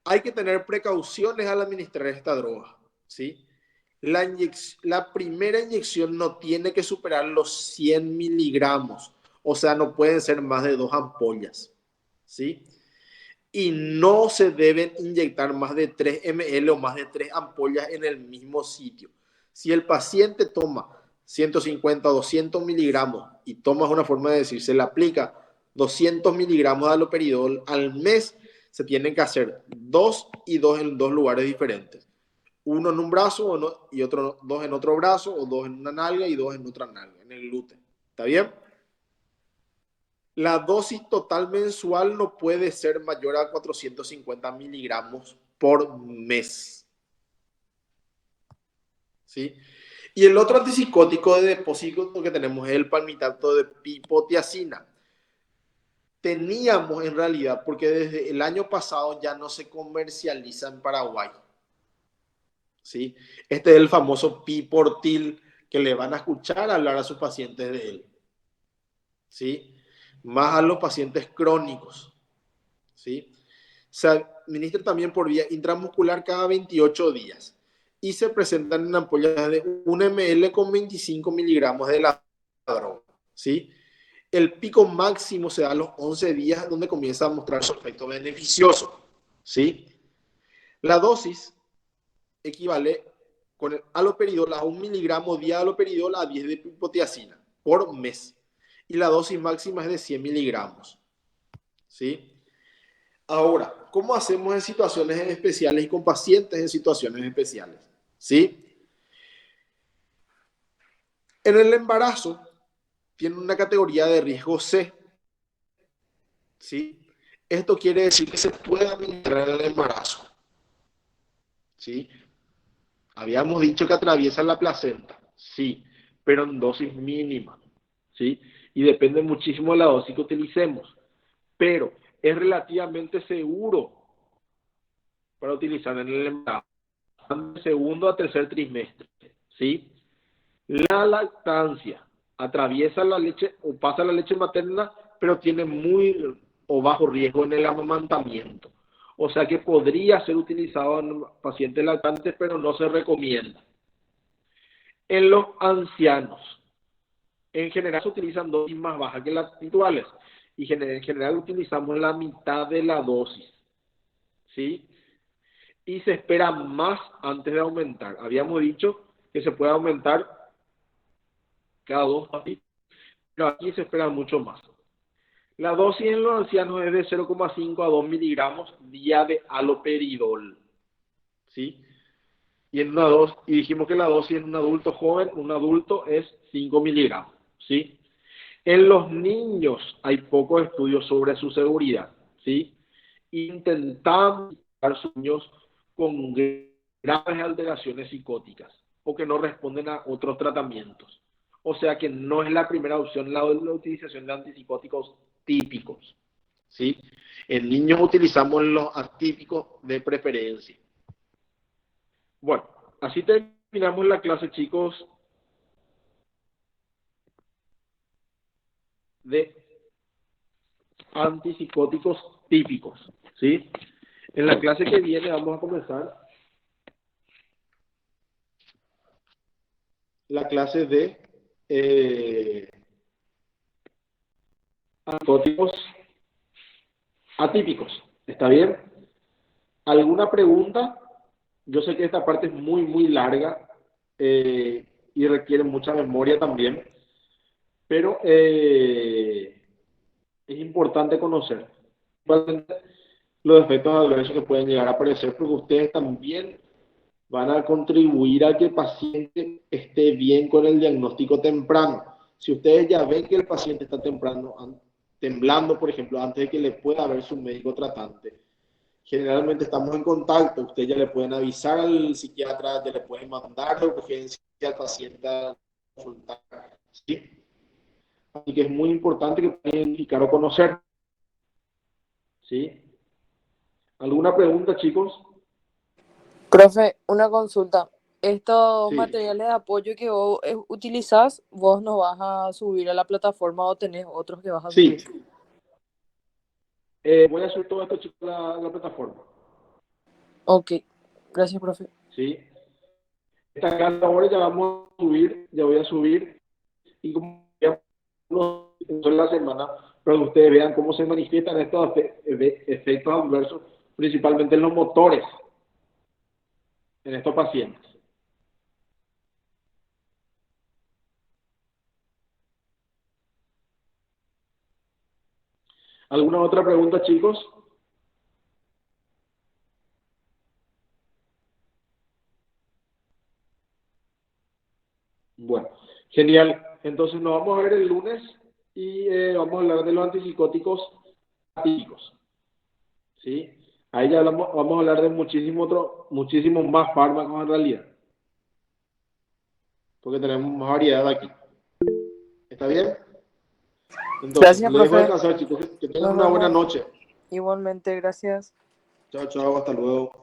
Hay que tener precauciones al administrar esta droga. ¿Sí? La primera inyección no tiene que superar los 100 miligramos. O sea, no pueden ser más de 2 ampollas. ¿Sí? Y no se deben inyectar más de 3 ml o más de 3 ampollas en el mismo sitio. Si el paciente toma 150 o 200 miligramos y toma una forma de decir, se le aplica 200 miligramos de haloperidol al mes, se tienen que hacer 2 y 2 en 2 lugares diferentes. Uno en un brazo y otro 2 en otro brazo, o 2 en una nalga y 2 en otra nalga, en el glúteo. ¿Está bien? La dosis total mensual no puede ser mayor a 450 miligramos por mes. ¿Sí? Y el otro antipsicótico de depósito que tenemos es el palmitato de pipotiacina. Teníamos en realidad, porque desde el año pasado ya no se comercializa en Paraguay. ¿Sí? Este es el famoso Piportil que le van a escuchar hablar a sus pacientes de él. ¿Sí? Más a los pacientes crónicos, ¿sí? Se administra también por vía intramuscular cada 28 días y se presentan en ampollas de 1 ml con 25 miligramos de la droga, ¿sí? El pico máximo se da a los 11 días, donde comienza a mostrar su efecto beneficioso, ¿sí? La dosis equivale con el haloperidol a 1 miligramo de haloperidol a 10 de hipotiazina por mes. Y la dosis máxima es de 100 miligramos, ¿sí? Ahora, ¿cómo hacemos en situaciones especiales y con pacientes en situaciones especiales? ¿Sí? En el embarazo tiene una categoría de riesgo C, ¿sí? Esto quiere decir que se puede administrar en el embarazo, ¿sí? Habíamos dicho que atraviesa la placenta, sí, pero en dosis mínimas, ¿sí? Y depende muchísimo de la dosis que utilicemos, pero es relativamente seguro para utilizar en el embarazo, del segundo a tercer trimestre, ¿sí? La lactancia atraviesa la leche o pasa la leche materna, pero tiene muy o bajo riesgo en el amamantamiento. O sea que podría ser utilizado en pacientes lactantes, pero no se recomienda. En los ancianos, en general se utilizan dosis más bajas que las habituales y en general utilizamos la mitad de la dosis, ¿sí? Y se espera más antes de aumentar. Habíamos dicho que se puede aumentar cada 2 dosis, pero aquí se espera mucho más. La dosis en los ancianos es de 0,5 a 2 miligramos día de haloperidol, ¿sí? Y dijimos que la dosis en un adulto joven, un adulto, es 5 miligramos, ¿sí? En los niños hay pocos estudios sobre su seguridad, ¿sí? Intentamos a sus niños con graves alteraciones psicóticas o que no responden a otros tratamientos. O sea que no es la primera opción la utilización de antipsicóticos típicos, ¿sí? En niños utilizamos los atípicos de preferencia. Bueno, así terminamos la clase, chicos, de antipsicóticos típicos, ¿sí? En la clase que viene vamos a comenzar la clase de antipsicóticos atípicos. ¿Está bien? ¿Alguna pregunta? Yo sé que esta parte es muy, muy larga y requiere mucha memoria también, pero es importante conocer los efectos adversos que pueden llegar a aparecer, porque ustedes también van a contribuir a que el paciente esté bien con el diagnóstico temprano. Si ustedes ya ven que el paciente está temblando, por ejemplo, antes de que le pueda ver su médico tratante, generalmente estamos en contacto, ustedes ya le pueden avisar al psiquiatra, ya le pueden mandar de urgencia al paciente a consultar, ¿sí? Así que es muy importante que puedan identificar o conocer, ¿sí? ¿Alguna pregunta, chicos? Profe, una consulta. Estos Sí. materiales de apoyo que vos utilizás, vos no vas a subir a la plataforma o tenés otros que vas a Sí. subir. Voy a subir todo esto, chicos, a la plataforma. Ok, gracias, profe. ¿Sí? Esta clase ahora ya vamos a subir, ya voy a subir, y como ya en la semana, para que ustedes vean cómo se manifiestan estos efectos adversos, principalmente en los motores, en estos pacientes. ¿Alguna otra pregunta, chicos? Bueno, genial. Entonces nos vamos a ver el lunes y vamos a hablar de los antipsicóticos atípicos, ¿sí? Ahí ya vamos a hablar de muchísimos más fármacos en realidad, porque tenemos más variedad aquí. ¿Está bien? Entonces, Gracias, les dejo profe. descansar, chicos. Que tengan Nos una buena vemos. noche. Igualmente, gracias. Chao, chao, hasta luego.